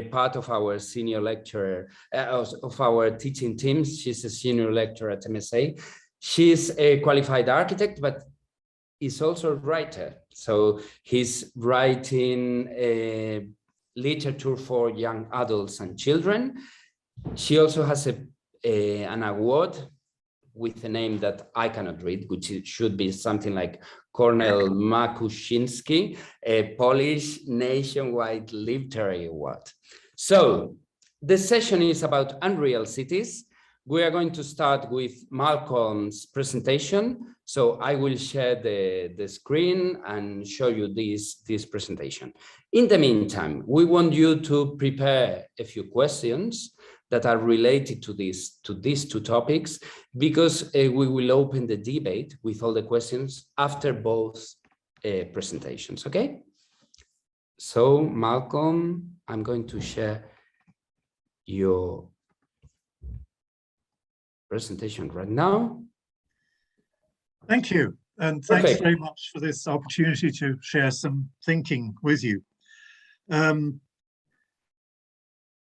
part of our senior lecturer, of our teaching teams. She's a senior lecturer at MSA. She's a qualified architect, but is also a writer. So he's writing literature for young adults and children. She also has an award with a name that I cannot read, which should be something like Kornel Makuszyński, a Polish Nationwide Literary Award. So the session is about unreal cities. We are going to start with Malcolm's presentation. So I will share the screen and show you this presentation. In the meantime, we want you to prepare a few questions that are related to these two topics, because we will open the debate with all the questions after both presentations, okay? So Malcolm, I'm going to share your presentation right now. Thank you, and thanks very much for this opportunity to share some thinking with you.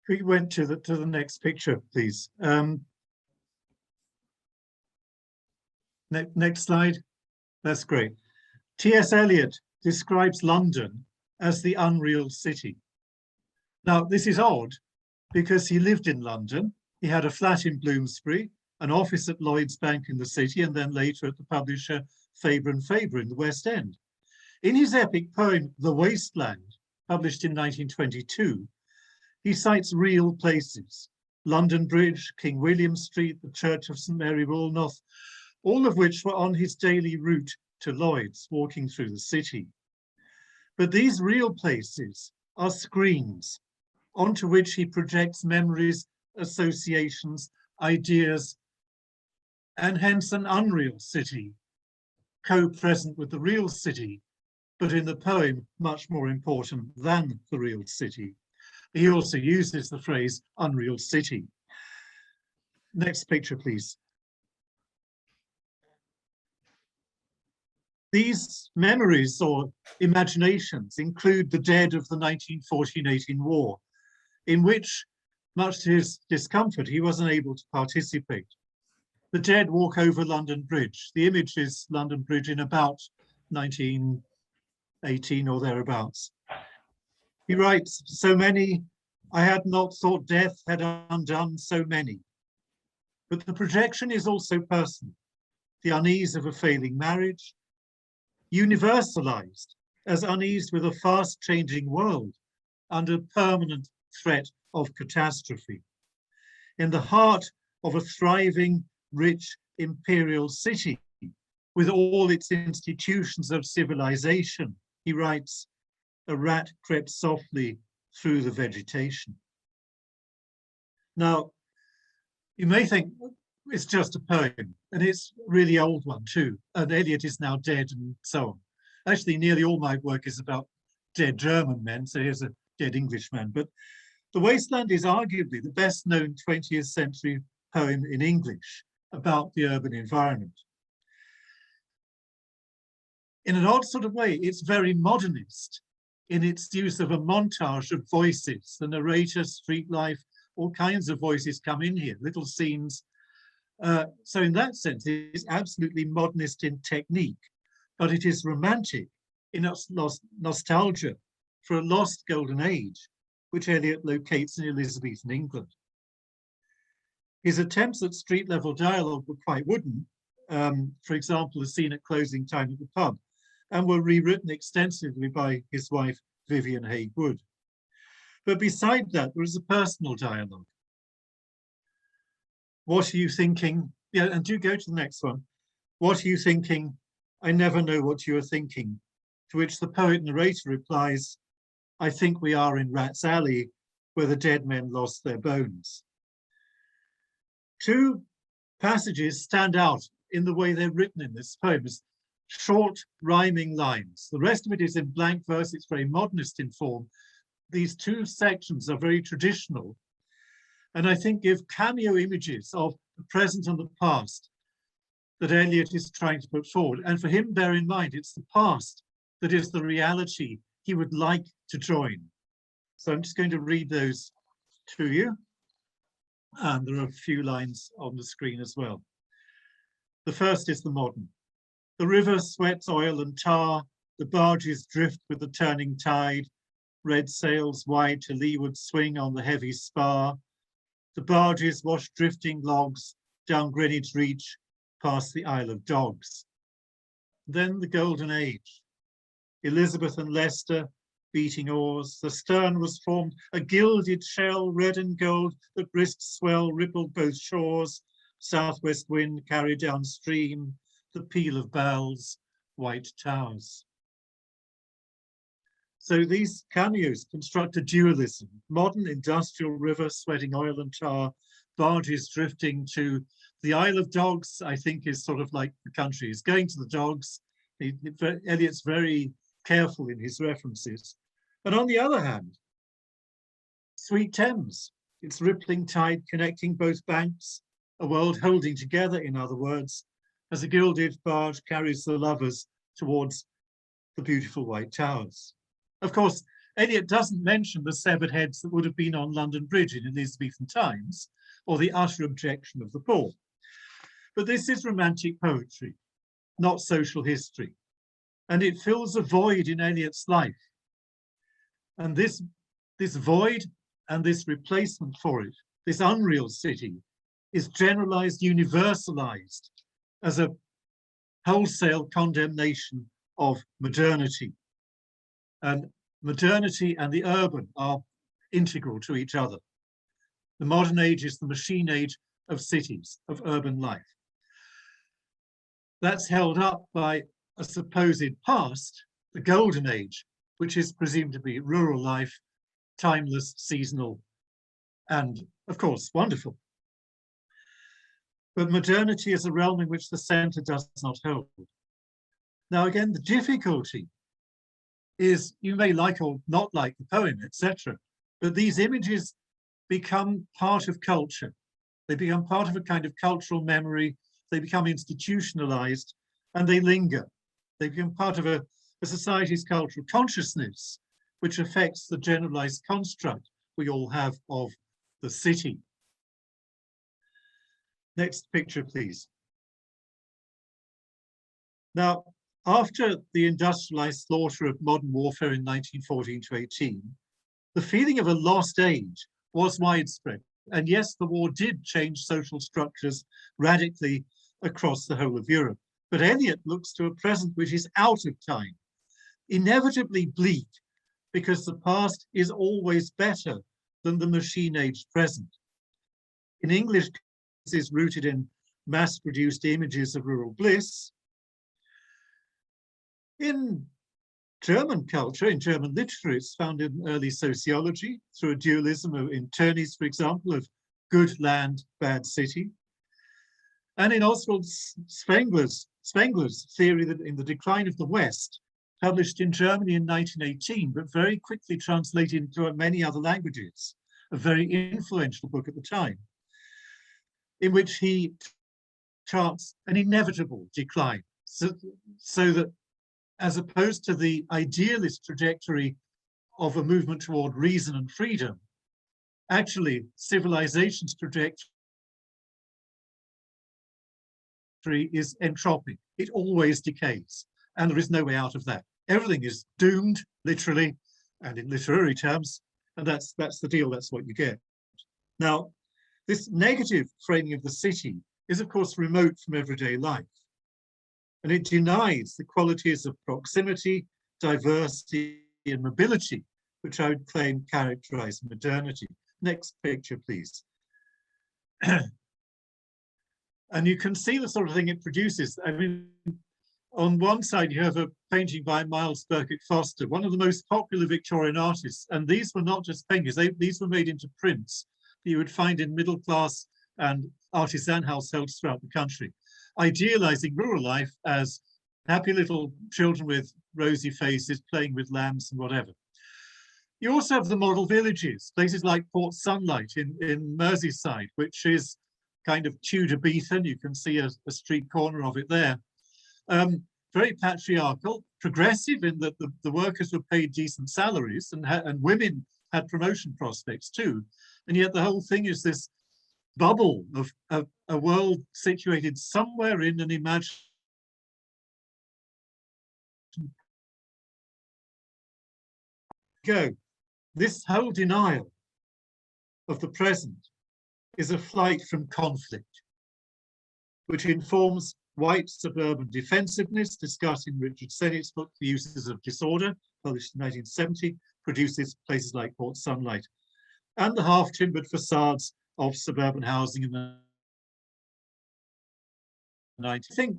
We went to the next picture, please. Next slide. That's great. T.S. Eliot describes London as the unreal city. Now, this is odd because he lived in London. He had a flat in Bloomsbury, an office at Lloyd's Bank in the city, and then later at the publisher Faber and Faber in the West End. In his epic poem, The Wasteland, published in 1922, he cites real places: London Bridge, King William Street, the Church of St. Mary Woolnoth, all of which were on his daily route to Lloyd's, walking through the city. But these real places are screens onto which he projects memories, associations, ideas, and hence an unreal city, co-present with the real city, but in the poem much more important than the real city. He also uses the phrase unreal city. Next picture, please. These memories or imaginations include the dead of the 1914-18 war, in which, much to his discomfort, he wasn't able to participate. The dead walk over London Bridge. The image is London Bridge in about 1918 or thereabouts. He writes, "So many, I had not thought death had undone so many." But the projection is also personal. The unease of a failing marriage, universalized as unease with a fast-changing world under permanent threat of catastrophe. In the heart of a thriving, rich imperial city, with all its institutions of civilization, he writes, "A rat crept softly through the vegetation." Now, you may think it's just a poem, and it's a really old one too, and Eliot is now dead and so on. Actually, nearly all my work is about dead German men, so here's a dead Englishman. But The Wasteland is arguably the best known 20th century poem in English about the urban environment. In an odd sort of way, it's very modernist in its use of a montage of voices, the narrator, street life, all kinds of voices come in here, little scenes. So in that sense, it is absolutely modernist in technique, but it is romantic in its nostalgia for a lost golden age, which Eliot locates in Elizabethan England. His attempts at street level dialogue were quite wooden. For example, the scene at closing time at the pub, and were rewritten extensively by his wife, Vivian Haigh Wood. But beside that, there is a personal dialogue. What are you thinking? Yeah, and do go to the next one. What are you thinking? I never know what you are thinking. To which the poet narrator replies, I think we are in Rat's Alley, where the dead men lost their bones. Two passages stand out in the way they're written in this poem as short rhyming lines. The rest of it is in blank verse. It's very modernist in form. These two sections are very traditional, and I think give cameo images of the present and the past that Eliot is trying to put forward. And for him, bear in mind, it's the past that is the reality he would like to join. So I'm just going to read those to you. And there are a few lines on the screen as well. The first is the modern. The river sweats oil and tar, the barges drift with the turning tide, red sails wide to leeward swing on the heavy spar. The barges wash drifting logs down Greenwich Reach, past the Isle of Dogs. Then the golden age. Elizabeth and Leicester, beating oars. The stern was formed a gilded shell, red and gold, the brisk swell rippled both shores. Southwest wind carried downstream, the peal of bells, white towers. So these cameos construct a dualism. Modern industrial river sweating oil and tar, barges drifting to the Isle of Dogs, I think is sort of like the country. He's going to the dogs. Eliot's very careful in his references. But on the other hand, sweet Thames, its rippling tide connecting both banks, a world holding together, in other words, as a gilded barge carries the lovers towards the beautiful white towers. Of course, Eliot doesn't mention the severed heads that would have been on London Bridge in Elizabethan times, or the utter objection of the poor. But this is romantic poetry, not social history, and it fills a void in Eliot's life. And this void and this replacement for it, this unreal city, is generalized, universalized as a wholesale condemnation of modernity. And modernity and the urban are integral to each other. The modern age is the machine age of cities, of urban life. That's held up by a supposed past, the golden age, which is presumed to be rural life, timeless, seasonal, and of course, wonderful. But modernity is a realm in which the center does not hold. Now, again, the difficulty is you may like or not like the poem, etc., but these images become part of culture. They become part of a kind of cultural memory. They become institutionalized and they linger. They become part of a society's cultural consciousness, which affects the generalized construct we all have of the city. Next picture, please. Now, after the industrialized slaughter of modern warfare in 1914 to 18, the feeling of a lost age was widespread. And yes, the war did change social structures radically across the whole of Europe. But Eliot looks to a present which is out of time, inevitably bleak, because the past is always better than the machine age present. In English, this is rooted in mass-produced images of rural bliss. In German culture, in German literature, it's found in early sociology through a dualism in Tönnies, for example, of good land, bad city. And in Oswald Spengler's theory that in the decline of the West, published in Germany in 1918, but very quickly translated into many other languages, a very influential book at the time, in which he charts an inevitable decline, so that as opposed to the idealist trajectory of a movement toward reason and freedom, actually civilization's trajectory is entropic. It always decays, and there is no way out of that. Everything is doomed, literally, and in literary terms, and that's the deal, that's what you get. Now, this negative framing of the city is, of course, remote from everyday life. And it denies the qualities of proximity, diversity, and mobility, which I would claim characterize modernity. Next picture, please. And you can see the sort of thing it produces. I mean, on one side, you have a painting by Miles Birkett Foster, one of the most popular Victorian artists. And these were not just paintings, these were made into prints that you would find in middle class and artisan households throughout the country, idealizing rural life as happy little children with rosy faces playing with lambs and whatever. You also have the model villages, places like Port Sunlight in Merseyside, which is kind of Tudor Beetham. You can see a street corner of it there. Very patriarchal, progressive in that the workers were paid decent salaries and women had promotion prospects too. And yet the whole thing is this bubble of a world situated somewhere in an imagined go. This whole denial of the present is a flight from conflict, which informs white suburban defensiveness, discussed in Richard Sennett's book, The Uses of Disorder, published in 1970, produces places like Port Sunlight, and the half-timbered facades of suburban housing in the 90s. I think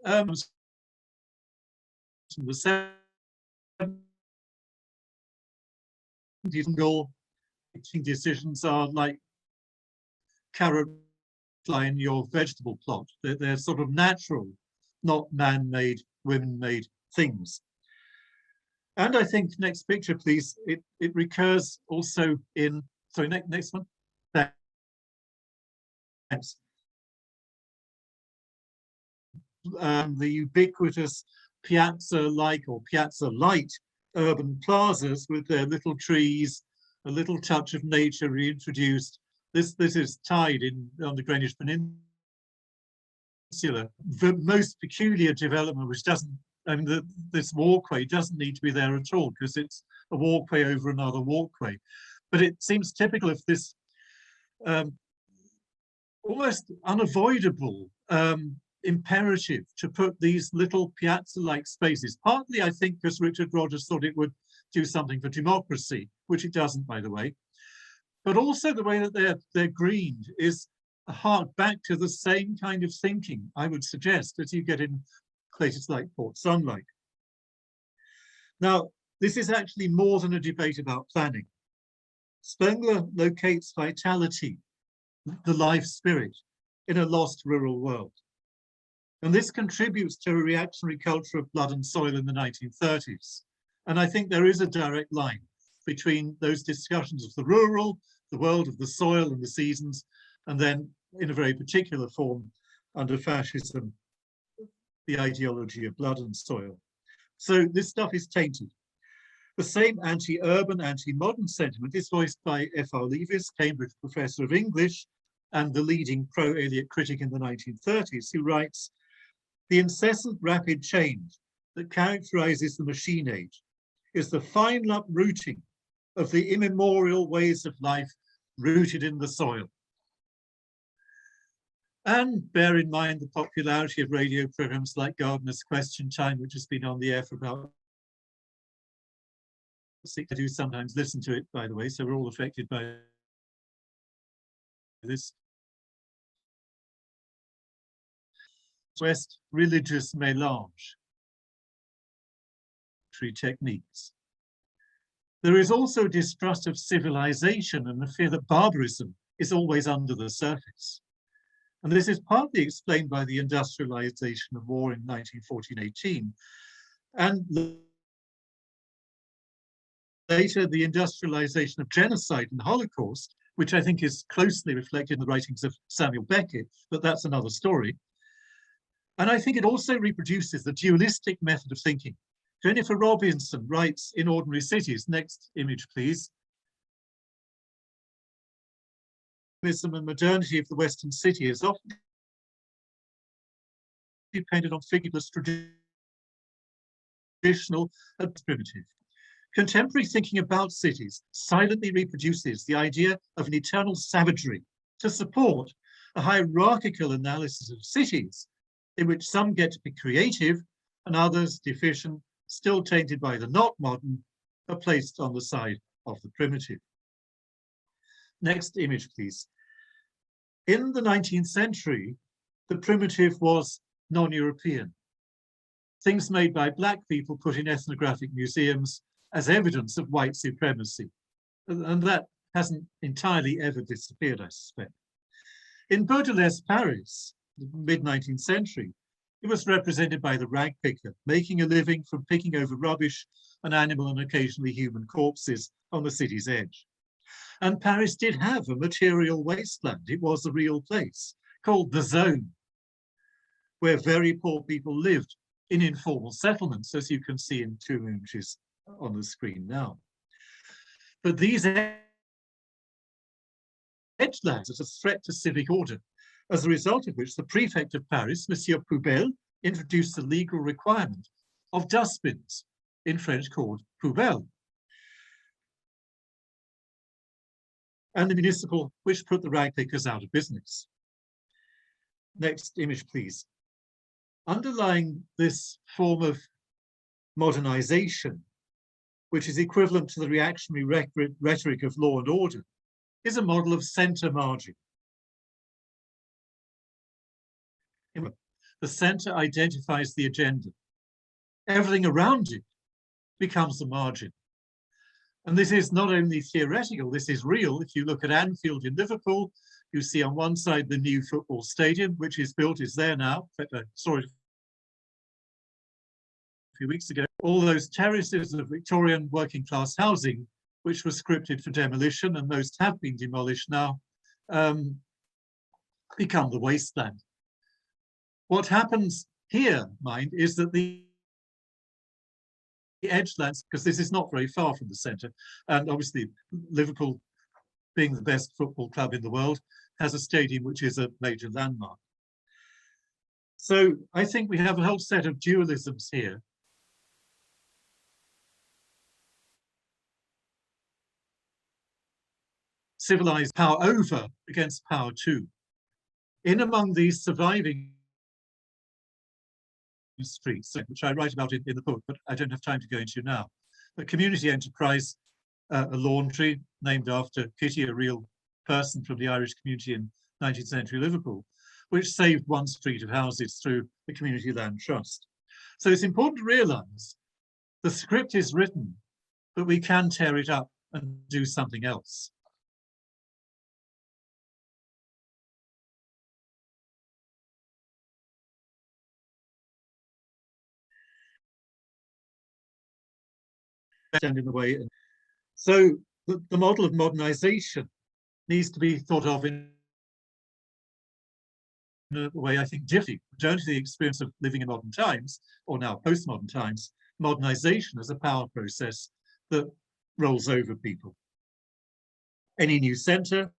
the 70s decisions are like carrot fly in your vegetable plot. They're sort of natural, not man-made, women-made things. And I think, next picture, please, it recurs also in, sorry, next one. Thanks. The ubiquitous piazza-like or piazza-light urban plazas with their little trees, a little touch of nature reintroduced. This is tied in on the Greenwich Peninsula. The most peculiar development, which doesn't, I mean, this walkway doesn't need to be there at all because it's a walkway over another walkway. But it seems typical of this almost unavoidable imperative to put these little piazza-like spaces, partly I think because Richard Rogers thought it would do something for democracy, which it doesn't, by the way, but also the way that they're greened is a hark back to the same kind of thinking, I would suggest, that you get in places like Port Sunlight. Now, this is actually more than a debate about planning. Spengler locates vitality, the life spirit, in a lost rural world. And this contributes to a reactionary culture of blood and soil in the 1930s. And I think there is a direct line between those discussions of the rural, the world of the soil and the seasons, and then in a very particular form under fascism, the ideology of blood and soil. So this stuff is tainted. The same anti-urban, anti-modern sentiment is voiced by F.R. Leavis, Cambridge professor of English, and the leading pro-Eliot critic in the 1930s, who writes, "The incessant rapid change that characterizes the machine age is the final uprooting of the immemorial ways of life rooted in the soil." And bear in mind the popularity of radio programs like Gardener's Question Time, which has been on the air for about 6 years. I do sometimes listen to it, by the way, so we're all affected by this. West religious mélange techniques. There is also distrust of civilization and the fear that barbarism is always under the surface. And this is partly explained by the industrialization of war in 1914-18, and later the industrialization of genocide and Holocaust, which I think is closely reflected in the writings of Samuel Beckett, but that's another story. And I think it also reproduces the dualistic method of thinking. Jennifer Robinson writes in Ordinary Cities, next image please, and modernity of the Western city is often dependent on figureless traditional and primitive. Contemporary thinking about cities silently reproduces the idea of an eternal savagery to support a hierarchical analysis of cities in which some get to be creative and others deficient, still tainted by the not modern, are placed on the side of the primitive. Next image, please. In the 19th century, the primitive was non-European. Things made by Black people put in ethnographic museums as evidence of white supremacy. And that hasn't entirely ever disappeared, I suspect. In Baudelaire's Paris, the mid-19th century, it was represented by the rag picker, making a living from picking over rubbish and animal and occasionally human corpses on the city's edge. And Paris did have a material wasteland. It was a real place called the Zone, where very poor people lived in informal settlements, as you can see in two images on the screen now. But these edgelands as a threat to civic order, as a result of which the prefect of Paris, Monsieur Poubelle, introduced the legal requirement of dustbins, in French called poubelles, and the municipal, which put the rag pickers out of business. Next image, please. Underlying this form of modernization, which is equivalent to the reactionary rhetoric of law and order, is a model of center margin. The center identifies the agenda. Everything around it becomes the margin. And this is not only theoretical, this is real. If you look at Anfield in Liverpool, you see on one side the new football stadium, which is built, is there now. In fact, I saw it a few weeks ago. All those terraces of Victorian working class housing, which were scripted for demolition, and most have been demolished now, become the wasteland. What happens here, mind, is that the edgelands, because this is not very far from the centre, and obviously Liverpool, being the best football club in the world, has a stadium which is a major landmark. So I think we have a whole set of dualisms here. Civilized power over against power to. In among these surviving streets, which I write about in the book, but I don't have time to go into now, a community enterprise, a laundry named after Kitty, a real person from the Irish community in 19th century Liverpool, which saved one street of houses through the Community Land Trust. So it's important to realize the script is written, but we can tear it up and do something else. Stand in the way. So the model of modernization needs to be thought of in a way, I think, different. Return to the experience of living in modern times, or now postmodern times, modernization as a power process that rolls over people. Any new center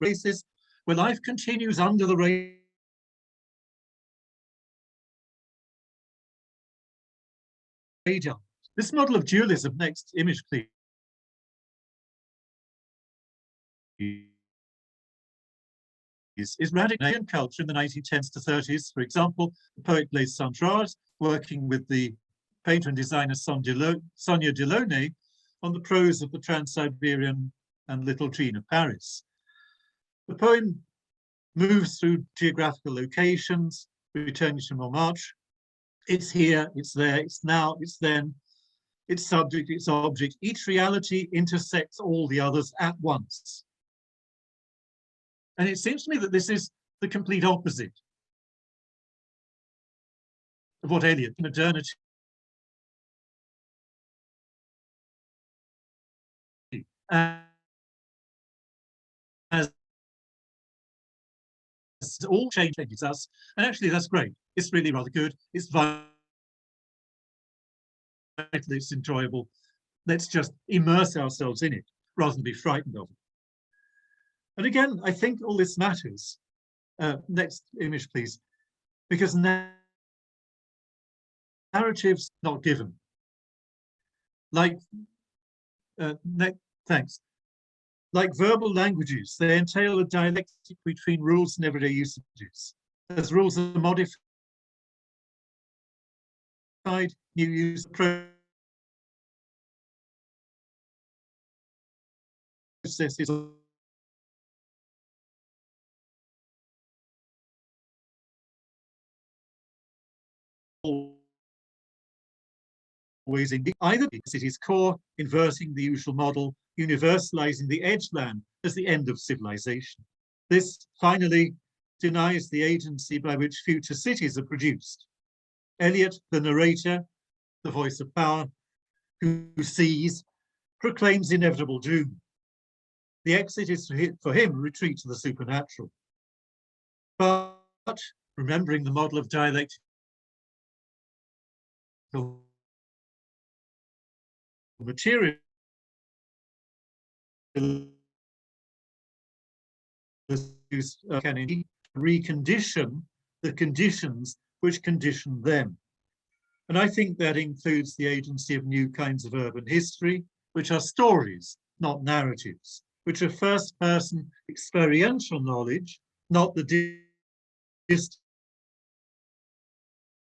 races where life continues under the radar. This model of dualism, next image please, is radical in culture in the 1910s to 30s. For example, the poet Blaise Cendrars, working with the painter and designer Sonia Delaunay on the prose of the Trans-Siberian and Little Jean of Paris. The poem moves through geographical locations, returning to Montmartre. It's here, it's there, it's now, it's then, it's subject, it's object. Each reality intersects all the others at once. And it seems to me that this is the complete opposite of what Eliot, modernity, as all changes us, and actually that's great. It's really rather good. It's vital. It's enjoyable. Let's just immerse ourselves in it rather than be frightened of it. And again, I think all this matters. Next image, please, because narratives not given. Like, thanks. Like verbal languages, they entail a dialectic between rules and everyday usages. As rules are modified, new use processes always in either because it is core, inverting the usual model, universalizing the edgeland as the end of civilization. This finally denies the agency by which future cities are produced. Eliot, the narrator, the voice of power, who sees, proclaims inevitable doom. The exit is for him retreat to the supernatural. But remembering the model of dialectic material can recondition the conditions which condition them. And I think that includes the agency of new kinds of urban history, which are stories, not narratives, which are first-person experiential knowledge, not the distance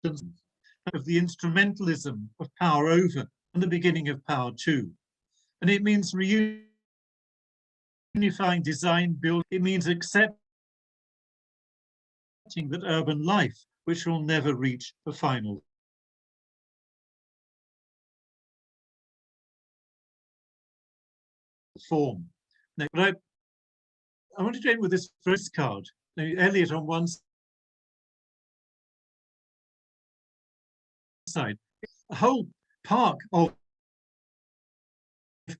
of the instrumentalism of power over and the beginning of power to. And it means reunifying design, build. It means accepting that urban life, which will never reach the final form. Now, but I want to end with this first card. Now, Eliot on one side, a whole park of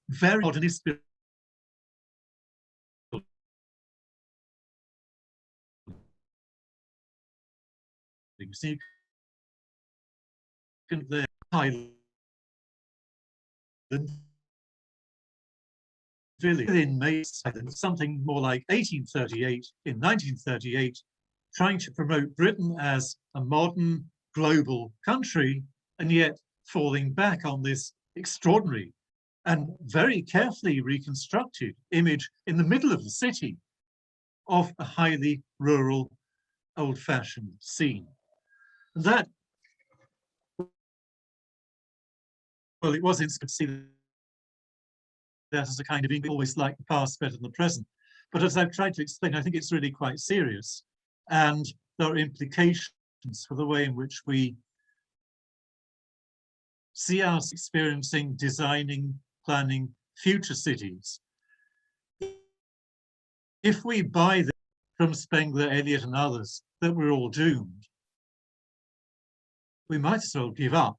very modernist buildings. So you can there Highland Village in Maidstone, something more like 1838, in 1938, trying to promote Britain as a modern global country, and yet falling back on this extraordinary and very carefully reconstructed image in the middle of the city of a highly rural, old-fashioned scene. And that, well, it was interesting to see that as a kind of, we always like the past better than the present. But as I've tried to explain, I think it's really quite serious. And there are implications for the way in which we see us experiencing, designing, planning future cities. If we buy this from Spengler, Eliot, and others, that we're all doomed, we might as well give up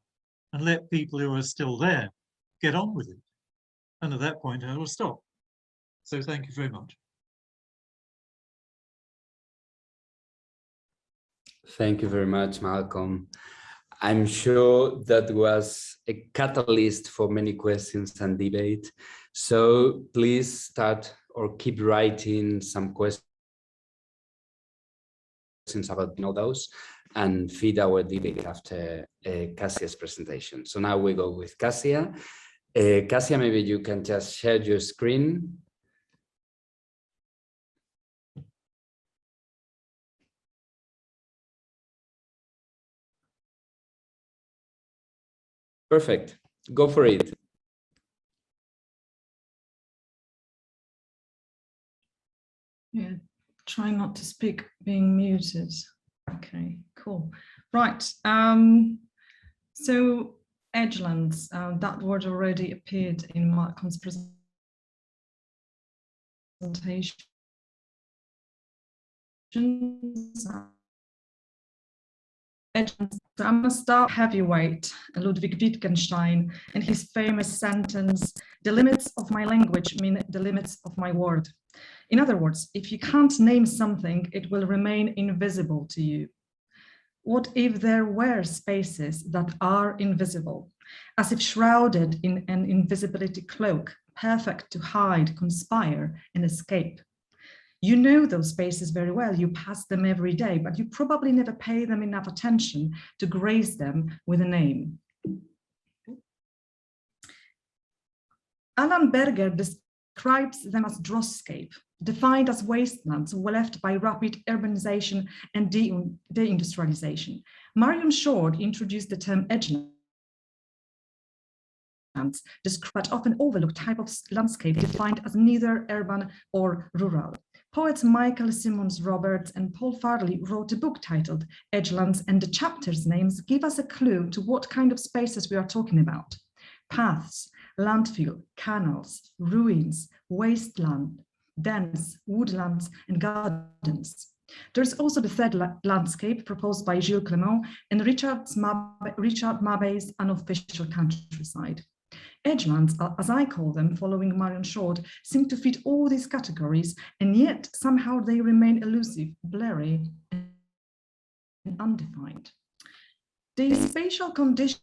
and let people who are still there get on with it. And at that point, I will stop. So thank you very much. Thank you very much, Malcolm. I'm sure that was a catalyst for many questions and debate. So please start or keep writing some questions about those and feed our debate after Kasia's presentation. So now we go with Kasia. Kasia, maybe you can just share your screen. Perfect. Go for it. Yeah, try not to speak being muted. Okay, cool. Right. So Edgelands, that word already appeared in Malcolm's presentation. Edgelands, so I'm going to start heavyweight, Ludwig Wittgenstein, and his famous sentence, "The limits of my language mean the limits of my word." In other words, if you can't name something, it will remain invisible to you. What if there were spaces that are invisible, as if shrouded in an invisibility cloak, perfect to hide, conspire, and escape? You know those spaces very well, you pass them every day, but you probably never pay them enough attention to grace them with a name. Alan Berger describes them as droscape, defined as wastelands left by rapid urbanization and deindustrialization. Marion Short introduced the term edgelands, described often overlooked type of landscape defined as neither urban or rural. Poets Michael Simmons Roberts and Paul Farley wrote a book titled Edgelands, and the chapters' names give us a clue to what kind of spaces we are talking about. Paths, landfill, canals, ruins, wasteland, dens, woodlands, and gardens. There's also the third landscape proposed by Gilles Clement and Richard Mabey's unofficial countryside. Edgelands, as I call them, following Marion Short, seem to fit all these categories, and yet somehow they remain elusive, blurry, and undefined. The spatial conditions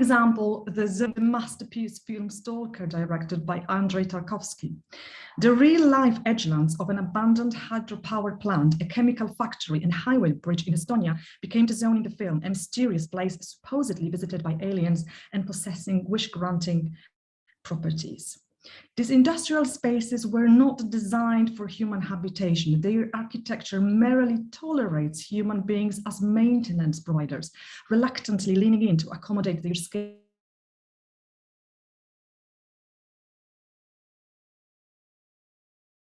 example, the masterpiece film Stalker, directed by Andrei Tarkovsky. The real-life edgelands of an abandoned hydropower plant, a chemical factory, and highway bridge in Estonia became the zone in the film, a mysterious place supposedly visited by aliens and possessing wish-granting properties. These industrial spaces were not designed for human habitation. Their architecture merely tolerates human beings as maintenance providers, reluctantly leaning in to accommodate their scale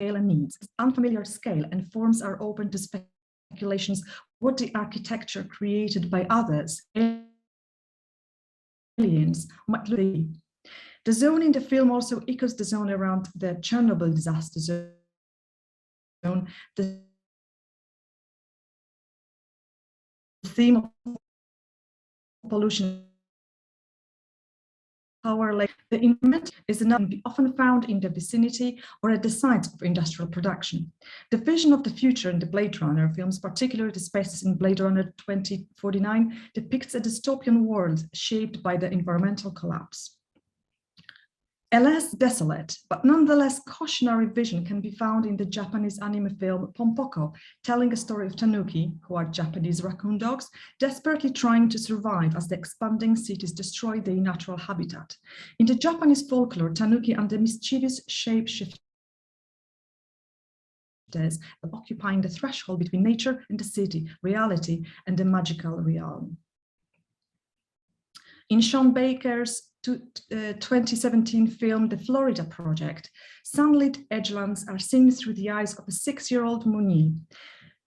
and needs. Unfamiliar scale and forms are open to speculations what the architecture created by others, aliens, might be. The zone in the film also echoes the zone around the Chernobyl disaster zone. The theme of pollution, power, like the environment is often found in the vicinity or at the sites of industrial production. The vision of the future in the Blade Runner films, particularly the spaces in Blade Runner 2049, depicts a dystopian world shaped by the environmental collapse. A less desolate, but nonetheless cautionary vision can be found in the Japanese anime film Pompoko, telling a story of tanuki, who are Japanese raccoon dogs, desperately trying to survive as the expanding cities destroy their natural habitat. In the Japanese folklore, tanuki and the mischievous shapeshifters occupying the threshold between nature and the city, reality and the magical realm. In Sean Baker's 2017 film, The Florida Project, sunlit edgelands are seen through the eyes of a 6-year-old Moni.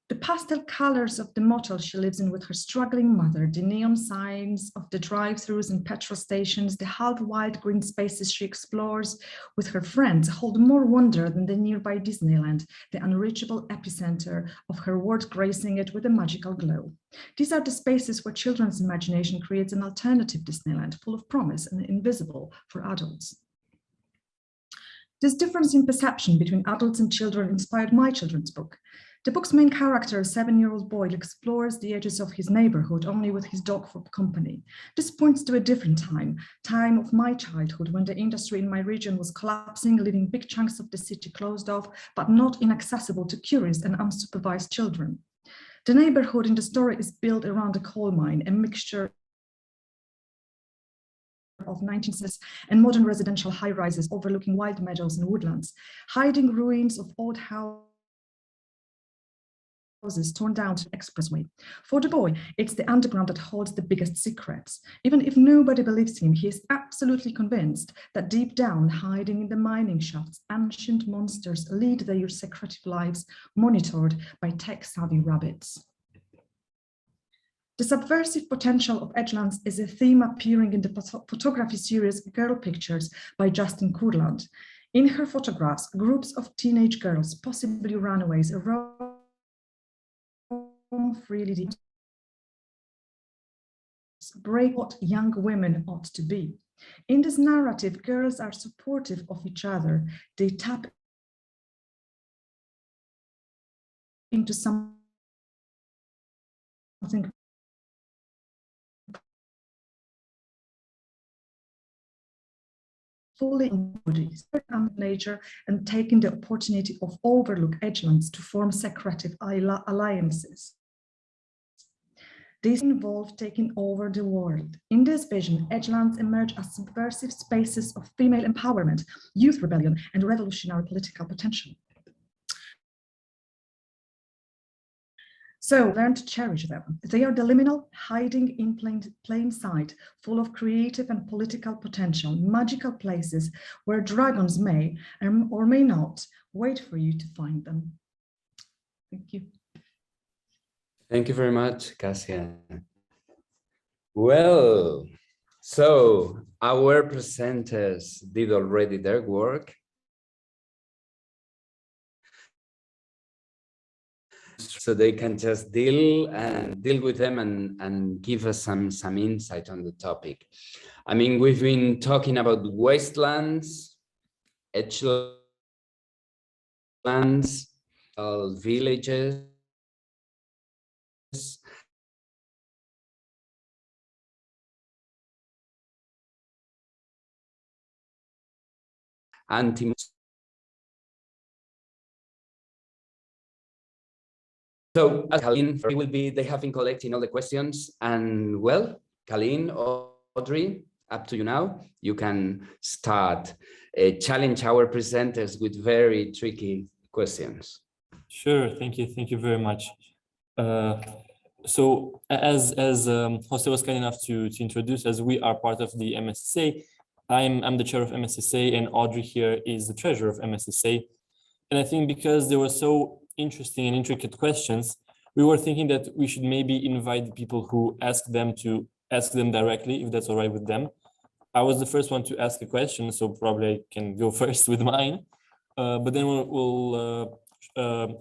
The pastel colors of the motel she lives in with her struggling mother, the neon signs of the drive-thrus and petrol stations, the half-wild green spaces she explores with her friends hold more wonder than the nearby Disneyland, the unreachable epicenter of her world, gracing it with a magical glow. These are the spaces where children's imagination creates an alternative Disneyland full of promise and invisible for adults. This difference in perception between adults and children inspired my children's book. The book's main character, a 7-year-old boy, explores the edges of his neighborhood only with his dog for company. This points to a different time of my childhood, when the industry in my region was collapsing, leaving big chunks of the city closed off, but not inaccessible to curious and unsupervised children. The neighborhood in the story is built around a coal mine, a mixture of 1960s and modern residential high-rises overlooking wild meadows and woodlands, hiding ruins of old houses torn down to the expressway. For the boy, it's the underground that holds the biggest secrets. Even if nobody believes him, he is absolutely convinced that deep down, hiding in the mining shafts, ancient monsters lead their secretive lives, monitored by tech-savvy rabbits. The subversive potential of Edgelands is a theme appearing in the photography series Girl Pictures by Justin Kurland. In her photographs, groups of teenage girls, possibly runaways, roam freely, break what young women ought to be. In this narrative, girls are supportive of each other. They tap into something fully embodies nature and taking the opportunity of overlooked edgelands to form secretive alliances. These involve taking over the world. In this vision, edgelands emerge as subversive spaces of female empowerment, youth rebellion, and revolutionary political potential. So learn to cherish them. They are the liminal, hiding in plain sight, full of creative and political potential, magical places where dragons may or may not wait for you to find them. Thank you. Thank you very much, Kasia. Well, so our presenters did already their work. So they can just deal with them and give us some insight on the topic. I mean, we've been talking about wastelands, edgelands, villages, anti. So, Colleen, they have been collecting all the questions, and well, Colleen, Audrey, up to you now. You can start challenge our presenters with very tricky questions. Sure, thank you very much. So as Jose was kind enough to introduce, as we are part of the MSA, I'm the chair of MSSA, and Audrey here is the treasurer of MSSA. And I think because they were so interesting and intricate questions, we were thinking that we should maybe invite the people who ask them to ask them directly, if that's all right with them. I was the first one to ask a question, so probably I can go first with mine. But then we'll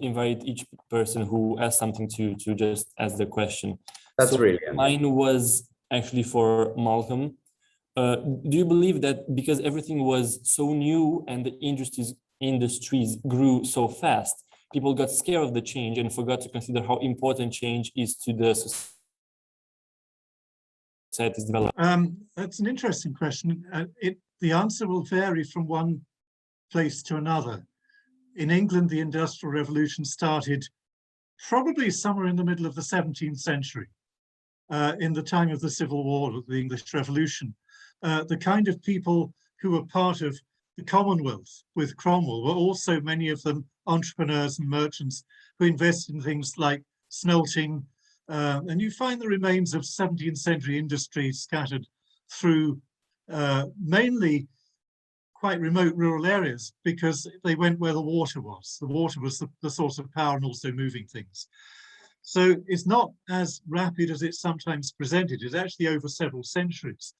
invite each person who asked something to just ask the question. That's so brilliant. Mine was actually for Malcolm. Do you believe that because everything was so new and the industries grew so fast, people got scared of the change and forgot to consider how important change is to the society's development? That's an interesting question. The answer will vary from one place to another. In England, the Industrial Revolution started probably somewhere in the middle of the 17th century, in the time of the Civil War, the English Revolution. The kind of people who were part of the Commonwealth with Cromwell were also many of them entrepreneurs and merchants who invested in things like smelting, and you find the remains of 17th century industry scattered through mainly quite remote rural areas, because they went where the water was. The water was the source of power and also moving things. So it's not as rapid as it's sometimes presented. It's actually over several centuries.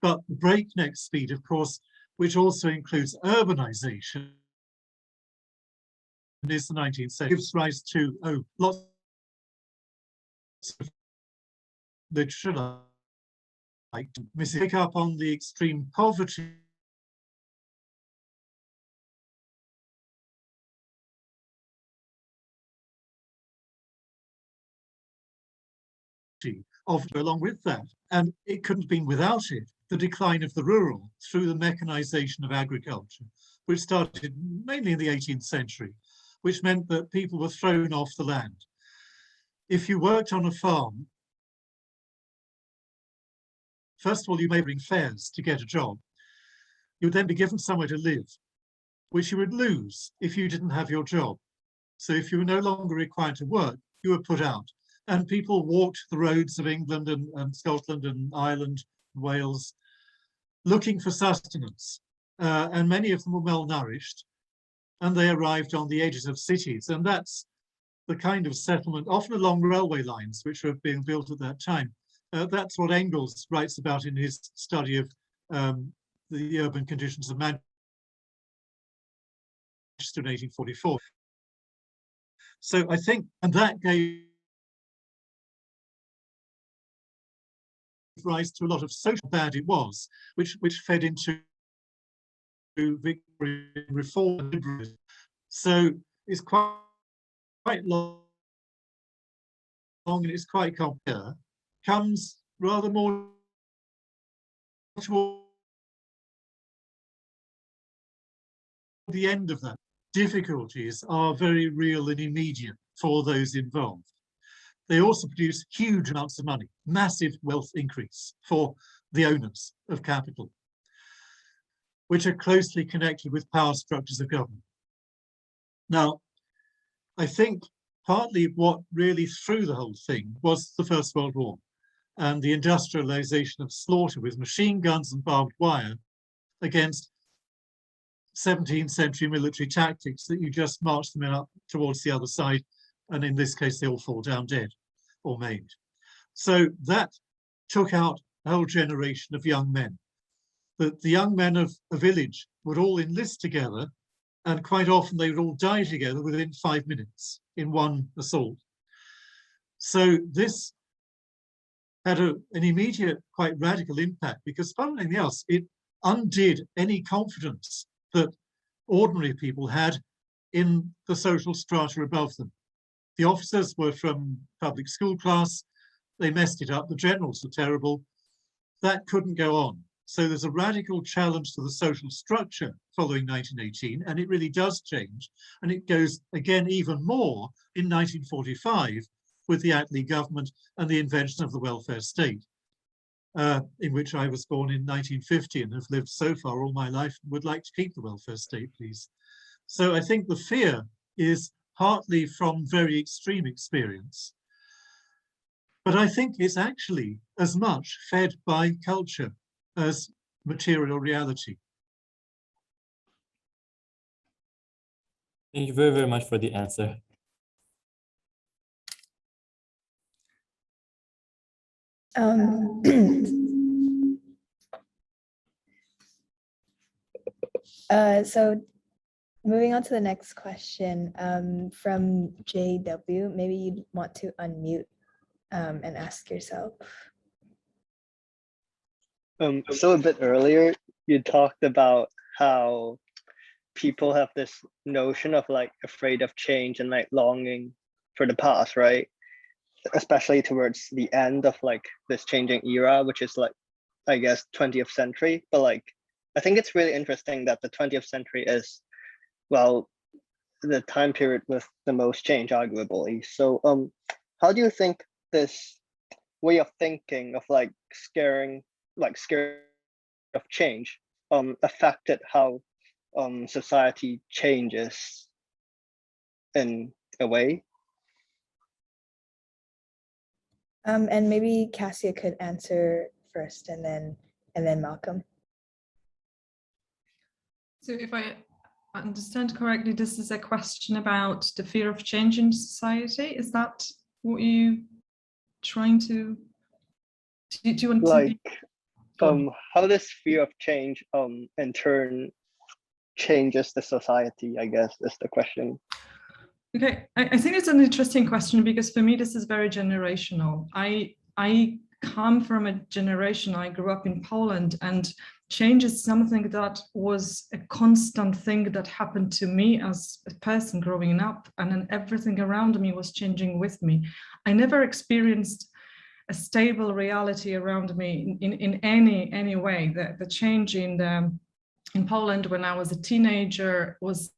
But the breakneck speed, of course, which also includes urbanization, is the 19th century, gives rise to lots of literature, like pick up on the extreme poverty of along with that. And it couldn't have been without it, the decline of the rural through the mechanization of agriculture, which started mainly in the 18th century, which meant that people were thrown off the land. If you worked on a farm, first of all, you may bring fares to get a job. You would then be given somewhere to live, which you would lose if you didn't have your job. So if you were no longer required to work, you were put out. And people walked the roads of England and Scotland and Ireland, Wales, looking for sustenance. And many of them were malnourished, and they arrived on the edges of cities. And that's the kind of settlement, often along railway lines, which were being built at that time. That's what Engels writes about in his study of the urban conditions of Manchester in 1844. So I think, and that gave rise to a lot of social bad it was, which fed into Victorian reform and liberalism. So it's quite long and it's quite complex. Comes rather more toward the end of that. Difficulties are very real and immediate for those involved. They also produce huge amounts of money, massive wealth increase for the owners of capital, which are closely connected with power structures of government. Now, I think partly what really threw the whole thing was the First World War and the industrialization of slaughter with machine guns and barbed wire against 17th century military tactics that you just march them up towards the other side, and in this case, they all fall down dead or maimed. So that took out a whole generation of young men. The young men of a village would all enlist together, and quite often they would all die together within 5 minutes in one assault. So this had an immediate, quite radical impact, because apart from anything else, it undid any confidence that ordinary people had in the social strata above them. The officers were from public school class, they messed it up, the generals were terrible. That couldn't go on. So there's a radical challenge to the social structure following 1918, and it really does change. And it goes again even more in 1945 with the Attlee government and the invention of the welfare state, in which I was born in 1950 and have lived so far all my life, would like to keep the welfare state, please. So I think the fear is partly from very extreme experience, but I think it's actually as much fed by culture as material reality. Thank you very, very much for the answer. So moving on to the next question from JW, maybe you'd want to unmute and ask yourself. So a bit earlier, you talked about how people have this notion of like afraid of change and like longing for the past, right? Especially towards the end of like this changing era, which is like, I guess, 20th century. But like, I think it's really interesting that the 20th century is, well, the time period with the most change, arguably. So how do you think this way of thinking of like scared of change affected how society changes in a way? And maybe Kasia could answer first, and then Malcolm. So if I understand correctly, this is a question about the fear of change in society. Is that what you trying to do? You want like to how this fear of change in turn changes the society, I guess, is the question. Okay, I think it's an interesting question, because for me this is very generational. I come from a generation, I grew up in Poland, and change is something that was a constant thing that happened to me as a person growing up, and then everything around me was changing with me. I never experienced a stable reality around me in any way. The change in Poland when I was a teenager was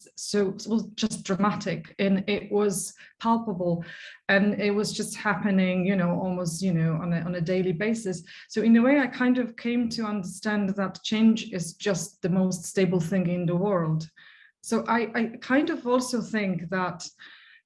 just dramatic, and it was palpable, and it was just happening, almost, on a daily basis. So in a way, I kind of came to understand that change is just the most stable thing in the world. So I kind of also think that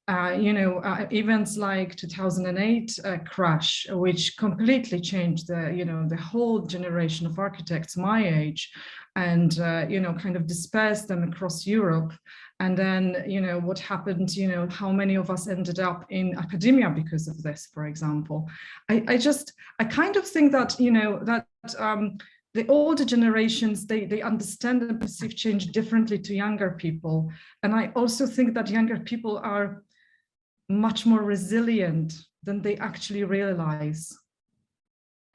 events like 2008 crash, which completely changed the whole generation of architects my age, and kind of dispersed them across Europe. And then what happened, how many of us ended up in academia because of this, for example. I kind of think that the older generations, they understand and perceive change differently to younger people. And I also think that younger people are much more resilient than they actually realize.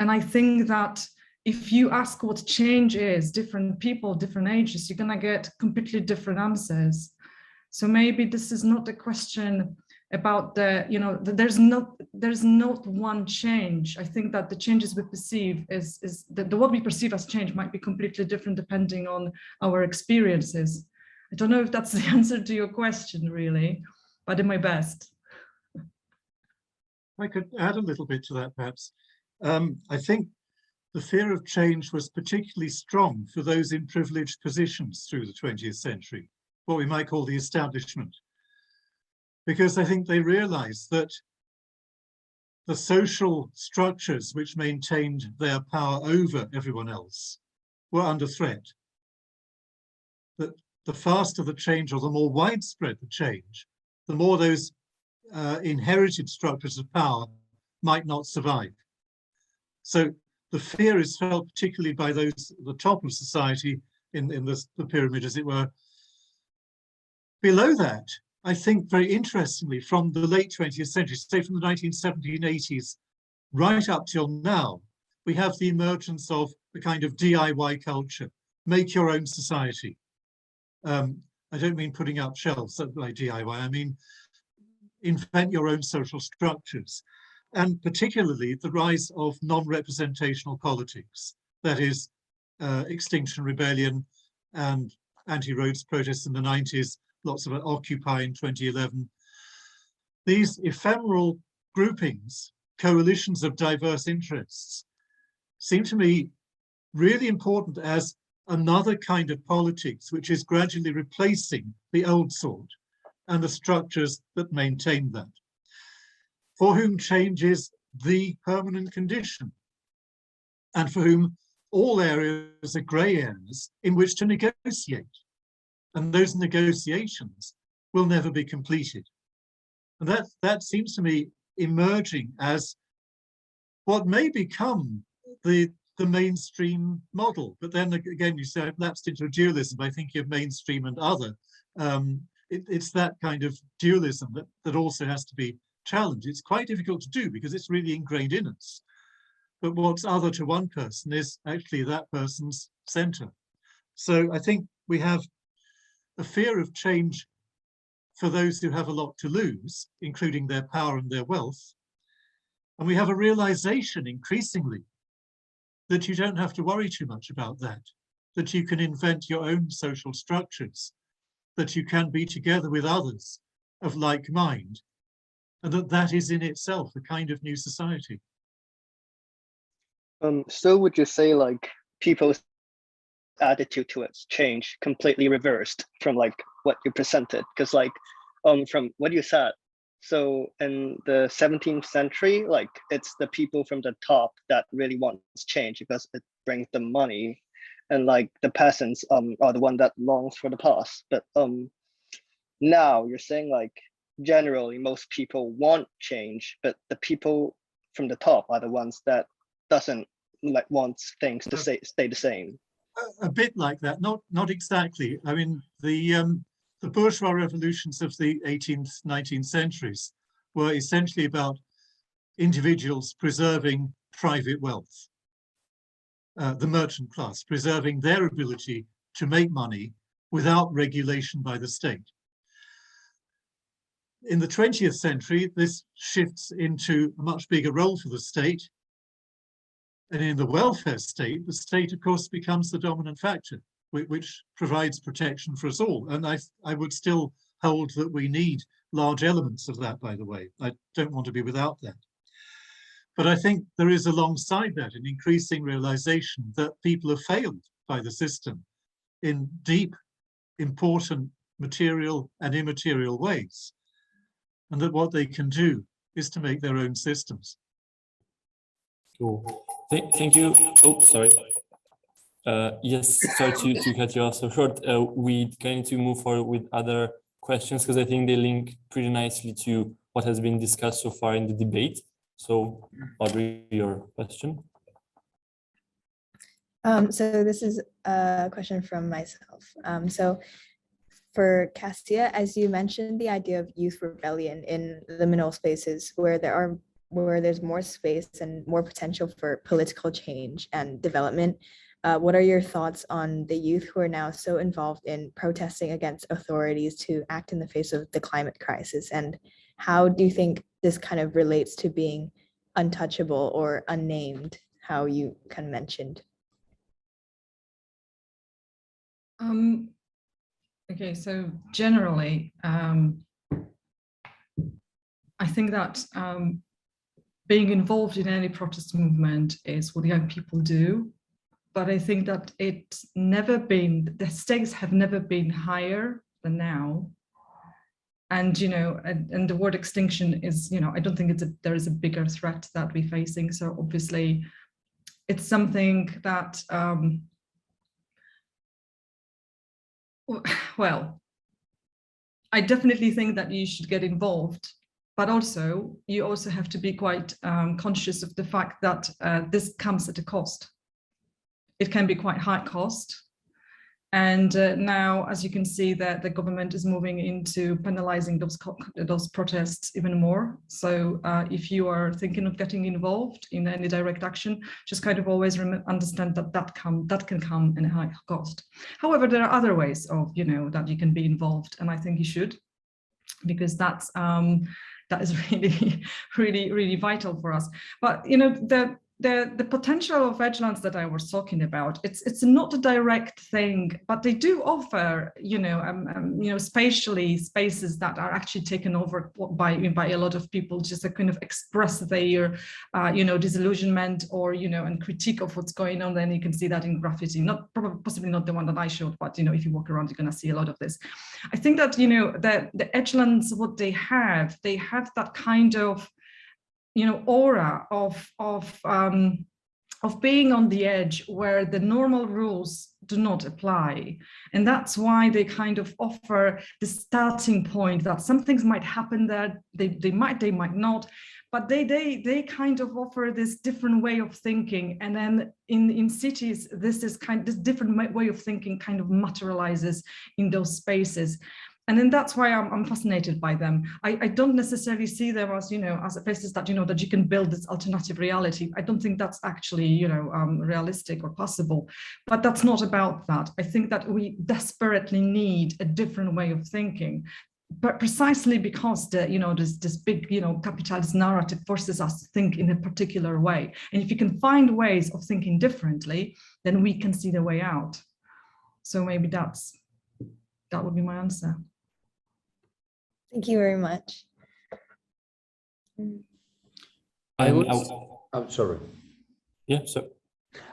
And I think that if you ask what change is, different people, different ages, you're gonna get completely different answers. So maybe this is not a question about there's not one change. I think that the changes we perceive is what we perceive as change might be completely different depending on our experiences. I don't know if that's the answer to your question, really, but I did my best. I could add a little bit to that, perhaps. I think the fear of change was particularly strong for those in privileged positions through the 20th century, what we might call the establishment, because I think they realized that the social structures which maintained their power over everyone else were under threat. That the faster the change, or the more widespread the change, the more those inherited structures of power might not survive. So the fear is felt particularly by those at the top of society in the pyramid, as it were. Below that, I think very interestingly, from the late 20th century, say from the 1970s and 80s, right up till now, we have the emergence of the kind of DIY culture, make your own society. I don't mean putting up shelves by DIY, I mean invent your own social structures, and particularly the rise of non-representational politics. That is, Extinction Rebellion and anti-roads protests in the 90s, lots of Occupy in 2011. These ephemeral groupings, coalitions of diverse interests, seem to me really important as another kind of politics, which is gradually replacing the old sort and the structures that maintain that, for whom change is the permanent condition, and for whom all areas are grey areas in which to negotiate. And those negotiations will never be completed. And that seems to me emerging as what may become the mainstream model. But then again, you said lapsed into a dualism by thinking of mainstream and other. It's that kind of dualism that also has to be challenged. It's quite difficult to do because it's really ingrained in us. But what's other to one person is actually that person's center. So I think we have a fear of change for those who have a lot to lose, including their power and their wealth. And we have a realization increasingly that you don't have to worry too much about that you can invent your own social structures, that you can be together with others of like mind, and that is in itself a kind of new society. So would you say like people's attitude towards change completely reversed from like what you presented? Because like from what you said, so in the 17th century, like it's the people from the top that really wants change because it brings them money, and like the peasants are the one that longs for the past. But now you're saying like generally most people want change, but the people from the top are the ones that doesn't like wants things to stay the same. A bit like that, not exactly. I mean, the bourgeois revolutions of the 18th, 19th centuries were essentially about individuals preserving private wealth, the merchant class preserving their ability to make money without regulation by the state. In the 20th century, this shifts into a much bigger role for the state. And in the welfare state, the state, of course, becomes the dominant factor, which provides protection for us all. And I would still hold that we need large elements of that, by the way. I don't want to be without that. But I think there is alongside that an increasing realization that people have failed by the system in deep, important material and immaterial ways. And that what they can do is to make their own systems. Cool. Thank you. Oh, sorry. Yes, sorry to cut you off so short. We going to move forward with other questions because I think they link pretty nicely to what has been discussed so far in the debate. So, Audrey, your question. So this is a question from myself. So for Kasia, as you mentioned, the idea of youth rebellion in liminal spaces where there's more space and more potential for political change and development. What are your thoughts on the youth who are now so involved in protesting against authorities to act in the face of the climate crisis? And how do you think this kind of relates to being untouchable or unnamed, how you kind of mentioned? Okay, so generally, I think that being involved in any protest movement is what young people do, but I think that the stakes have never been higher than now. And, and the word extinction is, I don't think there is a bigger threat that we're facing. So obviously it's something that, well, I definitely think that you should get involved. But also, you also have to be quite conscious of the fact that this comes at a cost. It can be quite high cost. And now, as you can see, that the government is moving into penalizing those protests even more. So if you are thinking of getting involved in any direct action, just kind of always understand that can come at a high cost. However, there are other ways of, that you can be involved, and I think you should, because that is really, really, really vital for us. But the potential of Edgelands that I was talking about, it's not a direct thing, but they do offer, spatially spaces that are actually taken over by a lot of people, just to kind of express their, disillusionment or, and critique of what's going on. Then you can see that in graffiti, possibly not the one that I showed, but, if you walk around, you're going to see a lot of this. I think that, the Edgelands, what they have that kind of, aura of being on the edge where the normal rules do not apply. And that's why they kind of offer the starting point that some things might happen there, they might not, but they kind of offer this different way of thinking. And then in cities, this different way of thinking kind of materializes in those spaces. And then that's why I'm fascinated by them. I don't necessarily see them as, as places that, that you can build this alternative reality. I don't think that's actually, realistic or possible, but that's not about that. I think that we desperately need a different way of thinking, but precisely because this big, capitalist narrative forces us to think in a particular way. And if you can find ways of thinking differently, then we can see the way out. So maybe that would be my answer. Thank you very much. I'm sorry. Yeah, so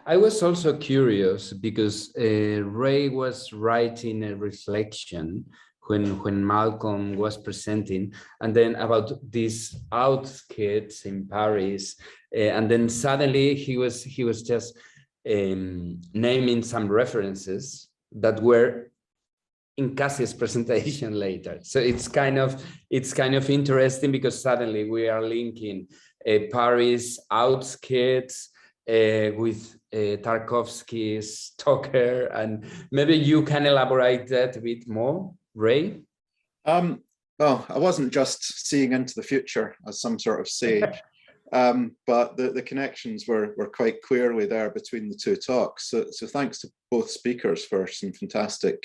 I was also curious because Ray was writing a reflection when Malcolm was presenting, and then about these outskirts in Paris, and then suddenly he was just naming some references that were in Kasia's presentation later. So it's kind of interesting because suddenly we are linking Paris outskirts with Tarkovsky's Stoker, and maybe you can elaborate that a bit more, Ray? Well, I wasn't just seeing into the future as some sort of sage, but the connections were quite clearly there between the two talks. So thanks to both speakers for some fantastic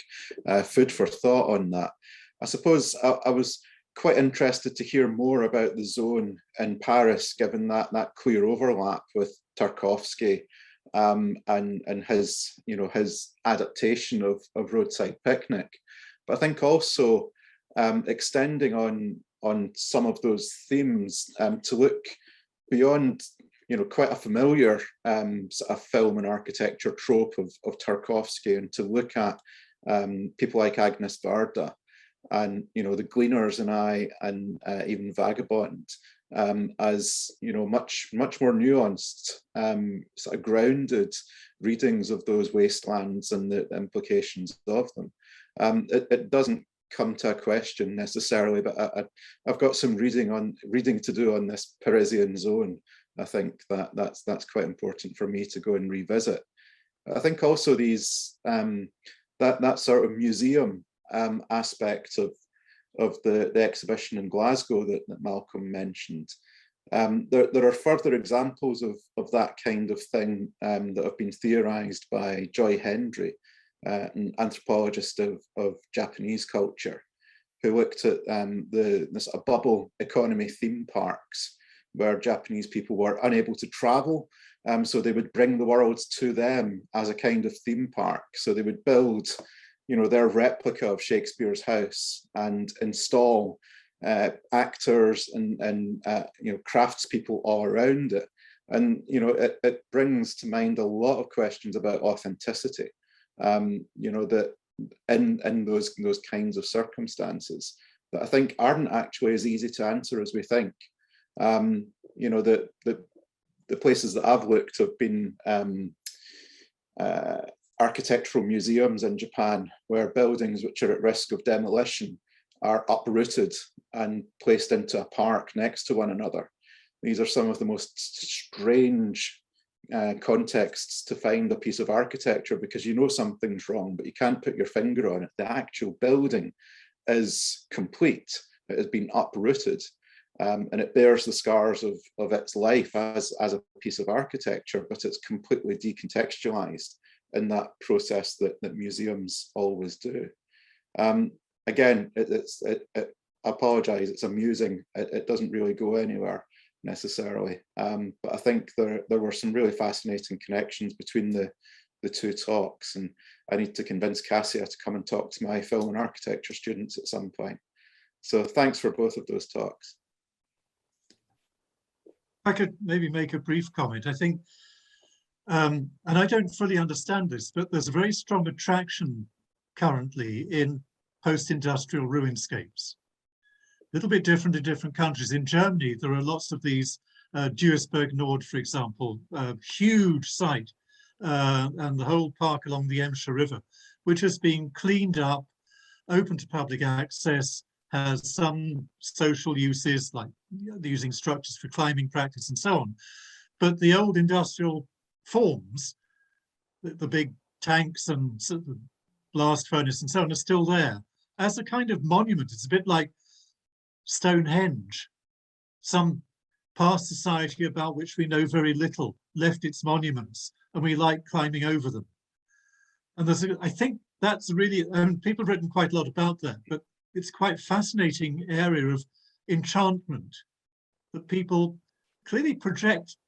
food for thought on that. I suppose I was quite interested to hear more about the zone in Paris, given that clear overlap with Tarkovsky and his adaptation of Roadside Picnic. But I think also extending on some of those themes to look beyond, quite a familiar sort of film and architecture trope of Tarkovsky, and to look at people like Agnes Varda and, the Gleaners and I, and even Vagabond as, much more nuanced, sort of grounded readings of those wastelands and the implications of them. It doesn't come to a question necessarily, but I've got some reading to do on this Parisian zone. I think that's quite important for me to go and revisit. I think also these that sort of museum aspect of the exhibition in Glasgow that Malcolm mentioned. There are further examples of that kind of thing that have been theorized by Joy Hendry, an anthropologist of Japanese culture, who looked at the sort of bubble economy theme parks, where Japanese people were unable to travel. So they would bring the world to them as a kind of theme park. So they would build, their replica of Shakespeare's house and install actors and craftspeople all around it. And, it brings to mind a lot of questions about authenticity, that in those kinds of circumstances that I think aren't actually as easy to answer as we think. The places that I've looked have been architectural museums in Japan, where buildings which are at risk of demolition are uprooted and placed into a park next to one another. These are some of the most strange contexts to find a piece of architecture, because something's wrong, but you can't put your finger on it. The actual building is complete. It has been uprooted. And it bears the scars of its life as a piece of architecture, but it's completely decontextualized in that process that museums always do. Again, I apologize, it's amusing. It doesn't really go anywhere. necessarily. But I think there were some really fascinating connections between the two talks, and I need to convince Kasia to come and talk to my film and architecture students at some point. So thanks for both of those talks. I could maybe make a brief comment. I think, and I don't fully understand this, but there's a very strong attraction currently in post-industrial ruinscapes. A little bit different in different countries. In Germany, there are lots of these, Duisburg Nord, for example, huge site, and the whole park along the Emscher River, which has been cleaned up, open to public access, has some social uses like using structures for climbing practice and so on. But the old industrial forms, the big tanks and the blast furnace and so on, are still there as a kind of monument. It's a bit like Stonehenge. Some past society about which we know very little left its monuments, and we like climbing over them. And I think that's really, people have written quite a lot about that, but it's quite fascinating area of enchantment that people clearly project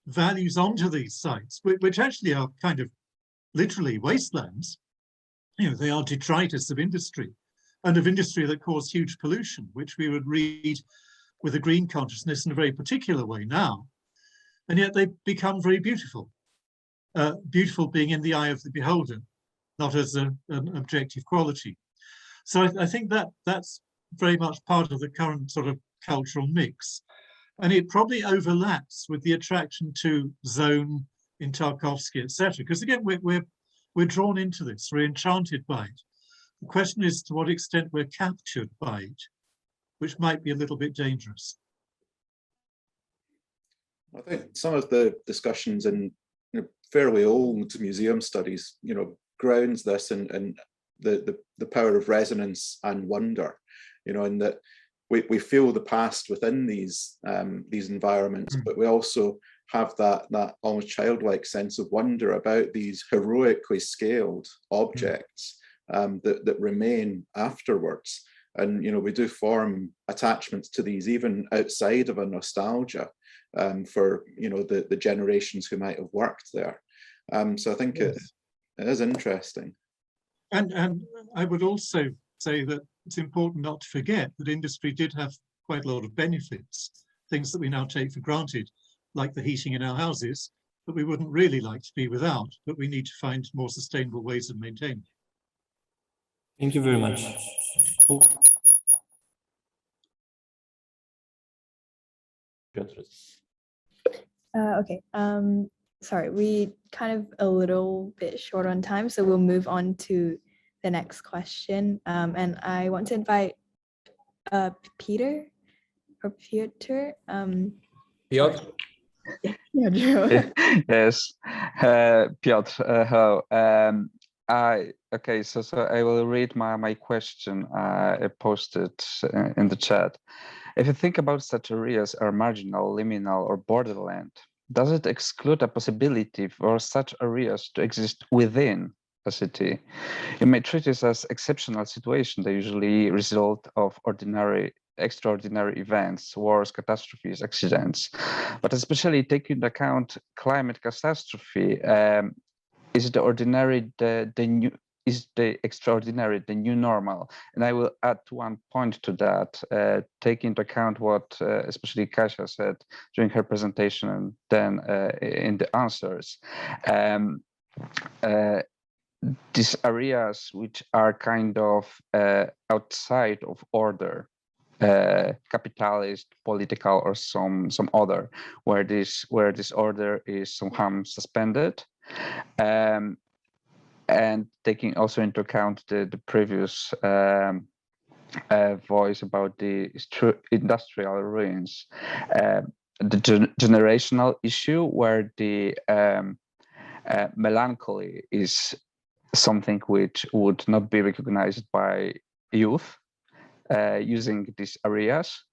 values onto these sites, which actually are kind of literally wastelands. You know, they are detritus of industry, and of industry that cause huge pollution, which we would read with a green consciousness in a very particular way now. And yet they become very beautiful. Beautiful being in the eye of the beholder, not as an objective quality. So I think that's very much part of the current sort of cultural mix. And it probably overlaps with the attraction to zone in Tarkovsky, etc. Because again, we're drawn into this, we're enchanted by it. The question is to what extent we're captured by it, which might be a little bit dangerous. I think some of the discussions in fairly old museum studies, grounds this in the power of resonance and wonder, and that we feel the past within these environments, but we also have that almost childlike sense of wonder about these heroically scaled objects that remain afterwards. And we do form attachments to these even outside of a nostalgia for the generations who might have worked there. So I think it is interesting. And I would also say that it's important not to forget that industry did have quite a lot of benefits, things that we now take for granted, like the heating in our houses, that we wouldn't really like to be without, but we need to find more sustainable ways of maintaining. Thank you very much. Okay. Sorry, we kind of a little bit short on time, so we'll move on to the next question. And I want to invite Peter. Piotr? Yeah, Drew. Yes, Piotr, hello. Okay, so I will read my question I posted in the chat. If you think about such areas are marginal, liminal, or borderland, does it exclude a possibility for such areas to exist within a city? You may treat this as exceptional situation. They usually result of extraordinary events, wars, catastrophes, accidents, but especially taking into account climate catastrophe, is the ordinary is the extraordinary the new normal? And I will add one point to that, take into account what especially Kasia said during her presentation and then in the answers. These areas which are kind of outside of order, capitalist, political, or some other, where this order is somehow suspended, and taking also into account the previous voice about the industrial ruins, the generational issue where the melancholy is something which would not be recognized by youth using these areas.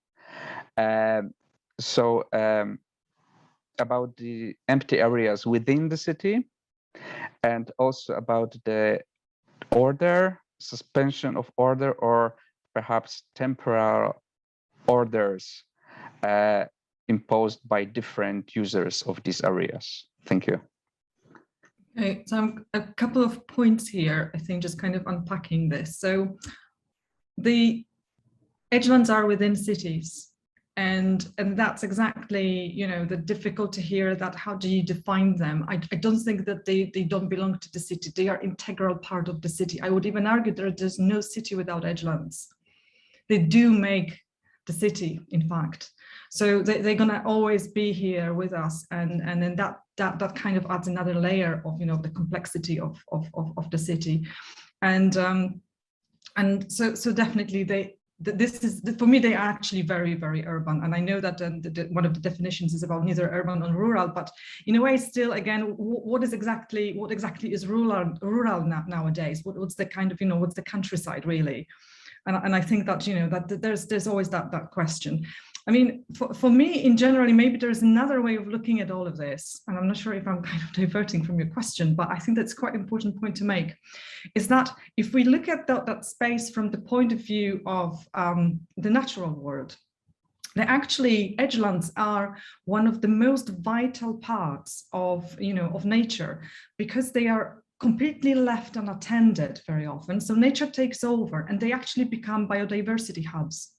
So about the empty areas within the city, and also about the order, suspension of order, or perhaps temporal orders imposed by different users of these areas? Thank you. Okay, so a couple of points here, I think, just kind of unpacking this. So the edgelands are within cities, and that's exactly, you know, the difficulty here, that how do you define them? I don't think that they don't belong to the city. They are integral part of the city. I would even argue that there's no city without edgelands. They do make the city, in fact. So they're gonna always be here with us, and then that kind of adds another layer of, you know, the complexity of the city, and so definitely this is, for me, they are actually very, very urban. And I know that one of the definitions is about neither urban nor rural, but in a way, still, again, what exactly is rural nowadays? What's the kind of, you know, what's the countryside really? And I think that, you know, that there's always that question. I mean, for me, in general, maybe there's another way of looking at all of this, and I'm not sure if I'm kind of diverting from your question, but I think that's quite an important point to make, is that if we look at that space from the point of view of the natural world, actually edgelands are one of the most vital parts of, you know, of nature, because they are completely left unattended very often. So nature takes over and they actually become biodiversity hubs.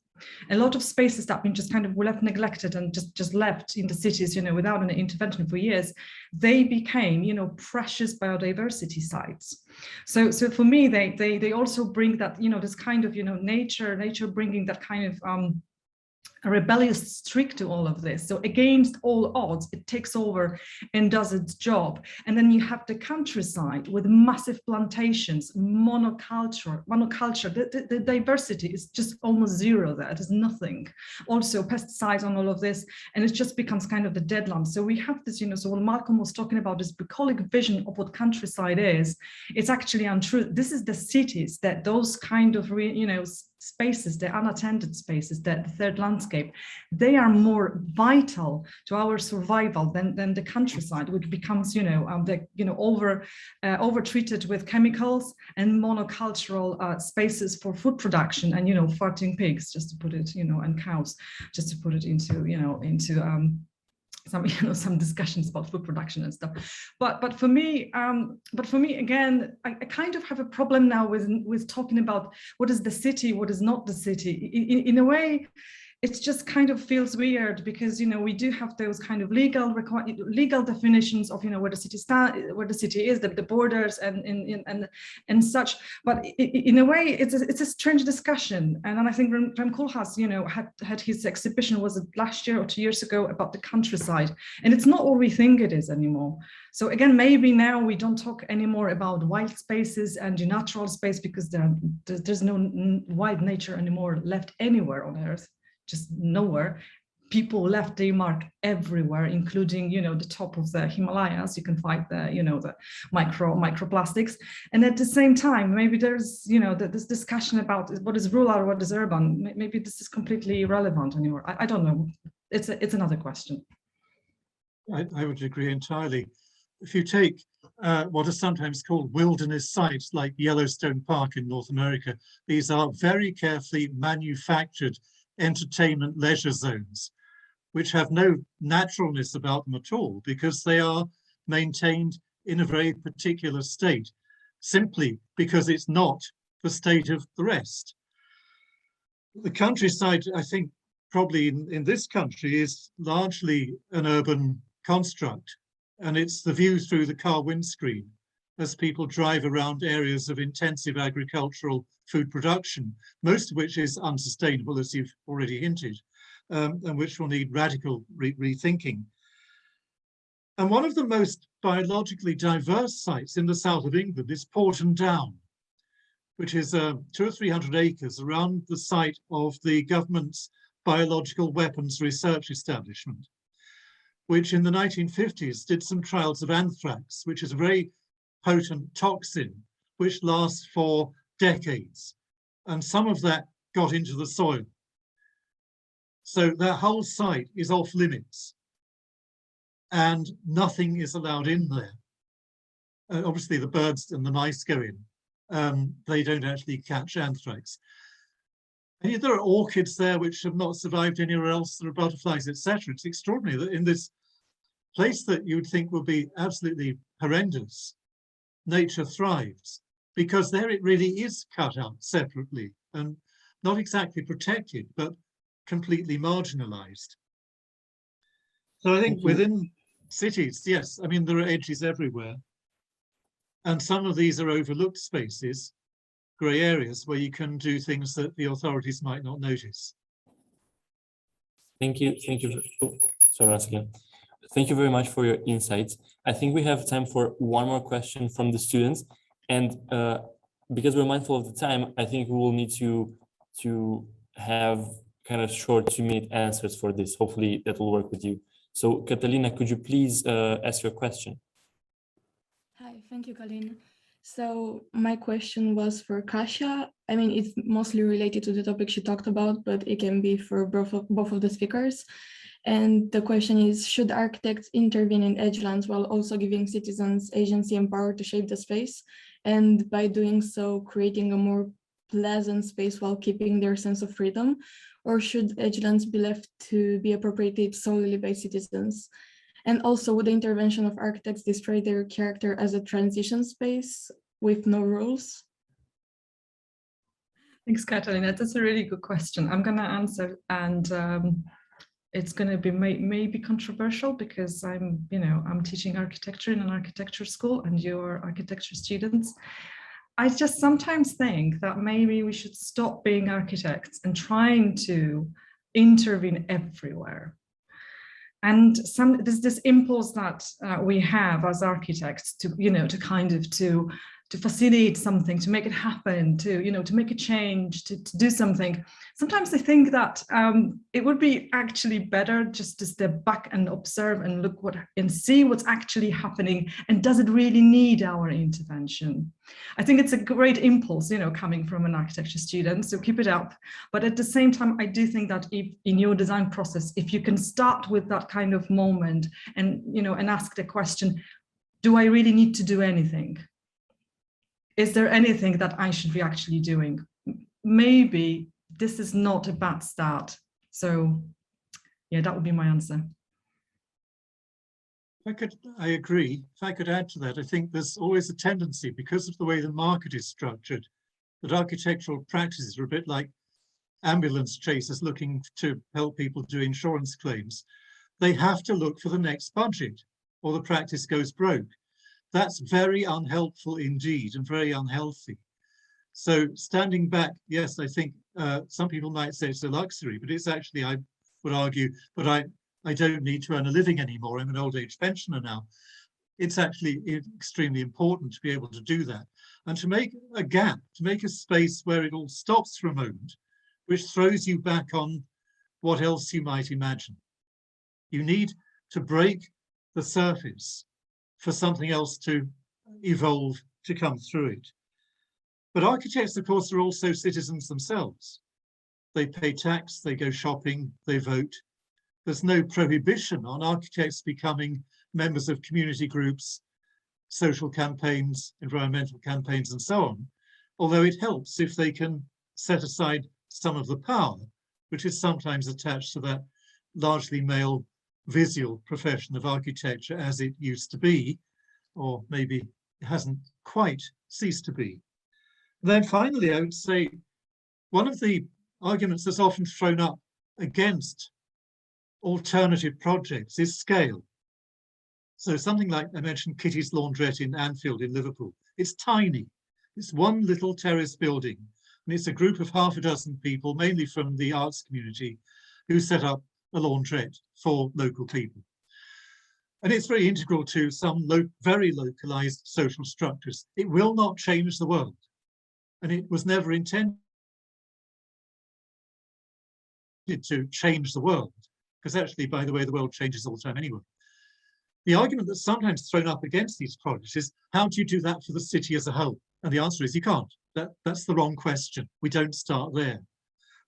A lot of spaces that have been just kind of left neglected and just left in the cities, you know, without an intervention for years, they became, you know, precious biodiversity sites. So for me, they also bring that, you know, this kind of, you know, nature bringing that kind of a rebellious streak to all of this. So against all odds, it takes over and does its job. And then you have the countryside with massive plantations, monoculture. The diversity is just almost zero there. There's nothing. Also pesticides on all of this, and it just becomes kind of the deadline. So we have this, you know, so what Malcolm was talking about, this bucolic vision of what countryside is, it's actually untrue. This is the cities, that those kind of, you know, spaces, the unattended spaces, the third landscape, they are more vital to our survival than the countryside, which becomes, you know, over treated with chemicals and monocultural spaces for food production, and, you know, farting pigs, just to put it, you know, and cows, just to put it into, you know, into some, you know, some discussions about food production and stuff. But for me again, I kind of have a problem now with talking about what is the city, what is not the city. In a way, it just kind of feels weird, because, you know, we do have those kind of legal definitions of, you know, where the city is, the borders and such. But in a way, it's a strange discussion. And then I think Rem Koolhaas, you know, had his exhibition, was it last year or 2 years ago, about the countryside, and it's not what we think it is anymore. So again, maybe now we don't talk anymore about wild spaces and natural space, because there's no wild nature anymore left anywhere on Earth. Just nowhere. People left their mark everywhere, including, you know, the top of the Himalayas. You can find the, you know, the microplastics. And at the same time, maybe there's, you know, this discussion about what is rural, what is urban. Maybe this is completely irrelevant anymore. I don't know. It's another question. I would agree entirely. If you take what are sometimes called wilderness sites like Yellowstone Park in North America, these are very carefully manufactured entertainment leisure zones, which have no naturalness about them at all, because they are maintained in a very particular state, simply because it's not the state of the rest. The countryside, I think, probably in this country is largely an urban construct, and it's the view through the car windscreen as people drive around areas of intensive agricultural food production, most of which is unsustainable, as you've already hinted, and which will need radical rethinking. And one of the most biologically diverse sites in the south of England is Porton Down, which is 200 or 300 acres around the site of the government's biological weapons research establishment, which in the 1950s did some trials of anthrax, which is a very potent toxin which lasts for decades, and some of that got into the soil. So that whole site is off limits and nothing is allowed in there. Obviously the birds and the mice go in. They don't actually catch anthrax. And there are orchids there which have not survived anywhere else. There are butterflies, etc. It's extraordinary that in this place that you'd think would be absolutely horrendous, nature thrives, because there it really is cut out separately and not exactly protected, but completely marginalized. So I think within cities, yes, I mean, there are edges everywhere. And some of these are overlooked spaces, grey areas where you can do things that the authorities might not notice. Thank you. Thank you. Oh, sorry, once again. Thank you very much for your insights. I think we have time for one more question from the students. And because we're mindful of the time, I think we will need to have kind of short 2-minute answers for this. Hopefully that will work with you. So Catalina, could you please ask your question? Hi, thank you, Colin. So my question was for Kasia. I mean, it's mostly related to the topic she talked about, but it can be for both of the speakers. And the question is, should architects intervene in edgelands while also giving citizens agency and power to shape the space? And by doing so, creating a more pleasant space while keeping their sense of freedom? Or should edgelands be left to be appropriated solely by citizens? And also, would the intervention of architects destroy their character as a transition space with no rules? Thanks, Catalina. That's a really good question. I'm going to answer, and it's going to be maybe controversial because I'm teaching architecture in an architecture school, and you're architecture students. I just sometimes think that maybe we should stop being architects and trying to intervene everywhere. And there's this impulse that we have as architects to facilitate something, to make it happen, to make a change, to do something. Sometimes I think that it would be actually better just to step back and observe and look and see what's actually happening, and does it really need our intervention? I think it's a great impulse, coming from an architecture student, so keep it up. But at the same time, I do think that if in your design process, if you can start with that kind of moment and ask the question, do I really need to do anything? Is there anything that I should be actually doing? Maybe this is not a bad start. So yeah, that would be my answer. I agree. If I could add to that, I think there's always a tendency, because of the way the market is structured, that architectural practices are a bit like ambulance chasers looking to help people do insurance claims. They have to look for the next budget or the practice goes broke. That's very unhelpful indeed and very unhealthy. So standing back, yes, I think some people might say it's a luxury, but it's actually, I would argue, but I don't need to earn a living anymore. I'm an old age pensioner now. It's actually extremely important to be able to do that and to make a gap, to make a space where it all stops for a moment, which throws you back on what else you might imagine. You need to break the surface for something else to evolve, to come through it. But architects, of course, are also citizens themselves. They pay tax, they go shopping, they vote. There's no prohibition on architects becoming members of community groups, social campaigns, environmental campaigns, and so on. Although it helps if they can set aside some of the power, which is sometimes attached to that largely male visual profession of architecture as it used to be, or maybe it hasn't quite ceased to be. Then finally, I would say one of the arguments that's often thrown up against alternative projects is scale. So something like I mentioned Kitty's Laundrette in Anfield in Liverpool. It's tiny. It's one little terrace building, and it's a group of half a dozen people, mainly from the arts community, who set up a laundrette for local people. And it's very integral to some very localized social structures. It will not change the world. And it was never intended to change the world, because actually, by the way, the world changes all the time anyway. The argument that's sometimes thrown up against these projects is, how do you do that for the city as a whole? And the answer is you can't. That's the wrong question. We don't start there.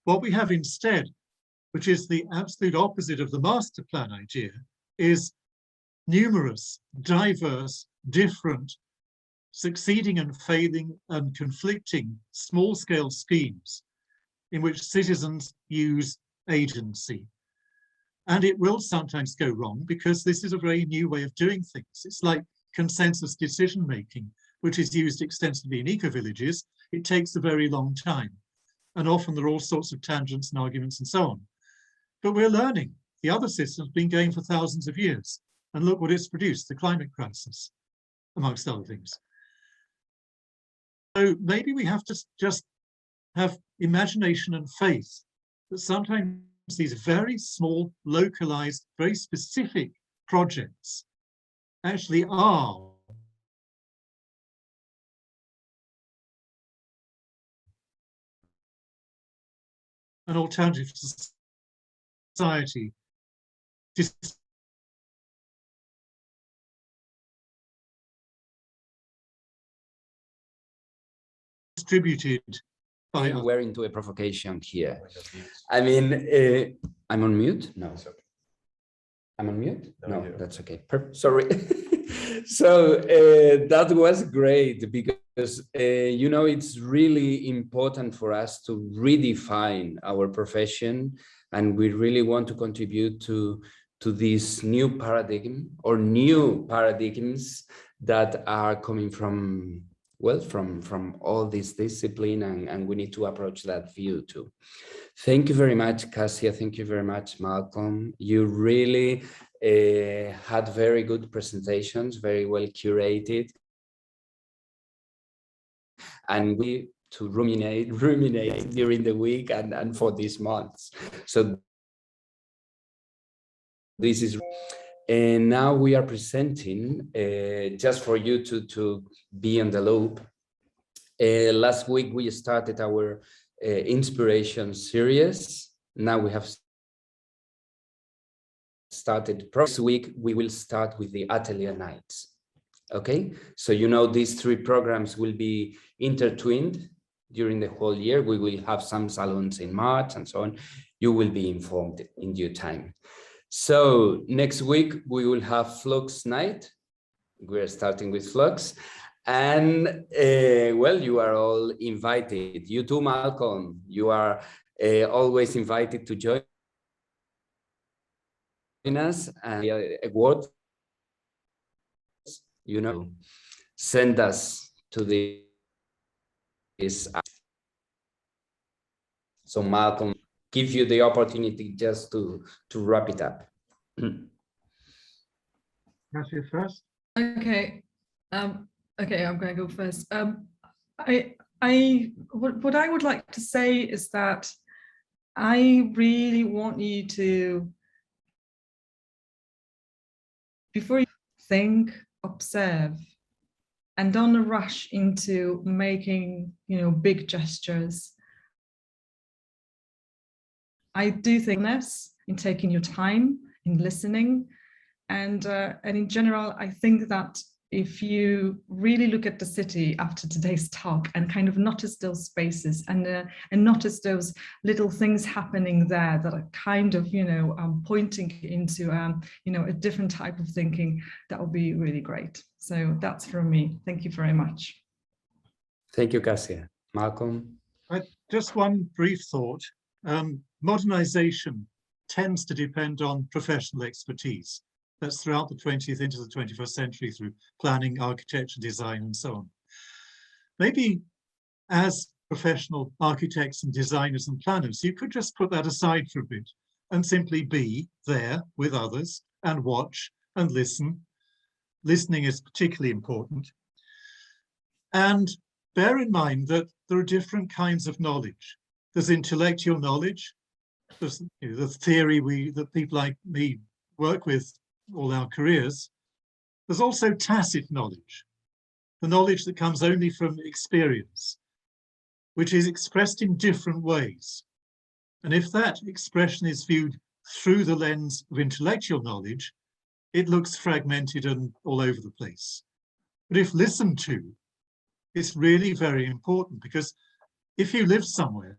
What we have instead, which is the absolute opposite of the master plan idea, is numerous, diverse, different, succeeding and failing and conflicting small-scale schemes in which citizens use agency. And it will sometimes go wrong because this is a very new way of doing things. It's like consensus decision-making, which is used extensively in eco-villages. It takes a very long time. And often there are all sorts of tangents and arguments and so on. But we're learning. The other system's been going for thousands of years. And look what it's produced, the climate crisis, amongst other things. So maybe we have to just have imagination and faith that sometimes these very small, localized, very specific projects actually are an alternative to society distributed by we're into a provocation here. I mean, I'm on mute? No. I'm on mute? No, that's okay. Sorry. So that was great because, you know, it's really important for us to redefine our profession, and we really want to contribute to this new paradigm or new paradigms that are coming from, well, from all this discipline, and we need to approach that view too. Thank you very much, Kasia. Thank you very much, Malcolm. You really had very good presentations, very well curated. And we to ruminate during the week and for these months. So this is, and now we are presenting, just for you to be on the loop. Last week we started our inspiration series. Now we have started. Next week we will start with the atelier nights. Okay, so you know these three programs will be intertwined during the whole year. We will have some salons in March and so on. You will be informed in due time. So next week we will have Flux Night. We're starting with Flux. And well, you are all invited. You too, Malcolm. You are always invited to join us. And awards, you know, send us to this. So Malcolm, give you the opportunity just to wrap it up. Kasia first. Okay. Okay, I'm going to go first. What I would like to say is that I really want you to, before you think, observe, and don't rush into making, you know, big gestures. I do think this in taking your time, in listening, and in general, I think that if you really look at the city after today's talk and kind of notice those spaces and notice those little things happening there that are kind of, you know, pointing into, you know, a different type of thinking, that would be really great. So that's from me. Thank you very much. Thank you, Kasia. Malcolm? Just one brief thought. Modernization tends to depend on professional expertise. That's throughout the 20th into the 21st century through planning, architecture, design, and so on. Maybe as professional architects and designers and planners, you could just put that aside for a bit and simply be there with others and watch and listen. Listening is particularly important. And bear in mind that there are different kinds of knowledge. There's intellectual knowledge. There's, you know, the theory that people like me work with all our careers. There's also tacit knowledge, the knowledge that comes only from experience, which is expressed in different ways. And if that expression is viewed through the lens of intellectual knowledge, it looks fragmented and all over the place. But if listened to, it's really very important, because if you live somewhere,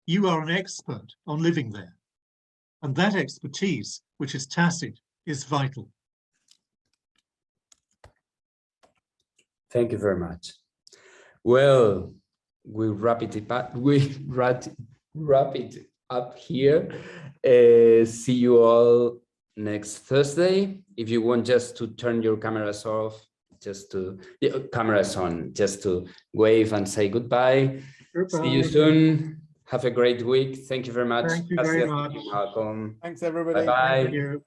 you are an expert on living there. And that expertise, which is tacit, is vital. Thank you very much. Well, we wrap it up here. See you all next Thursday. If you want just to turn your cameras off, cameras on, just to wave and say goodbye. See you soon. Have a great week. Thank you very much. Thank you very much. Welcome. Thanks, everybody. Bye-bye. Thank you.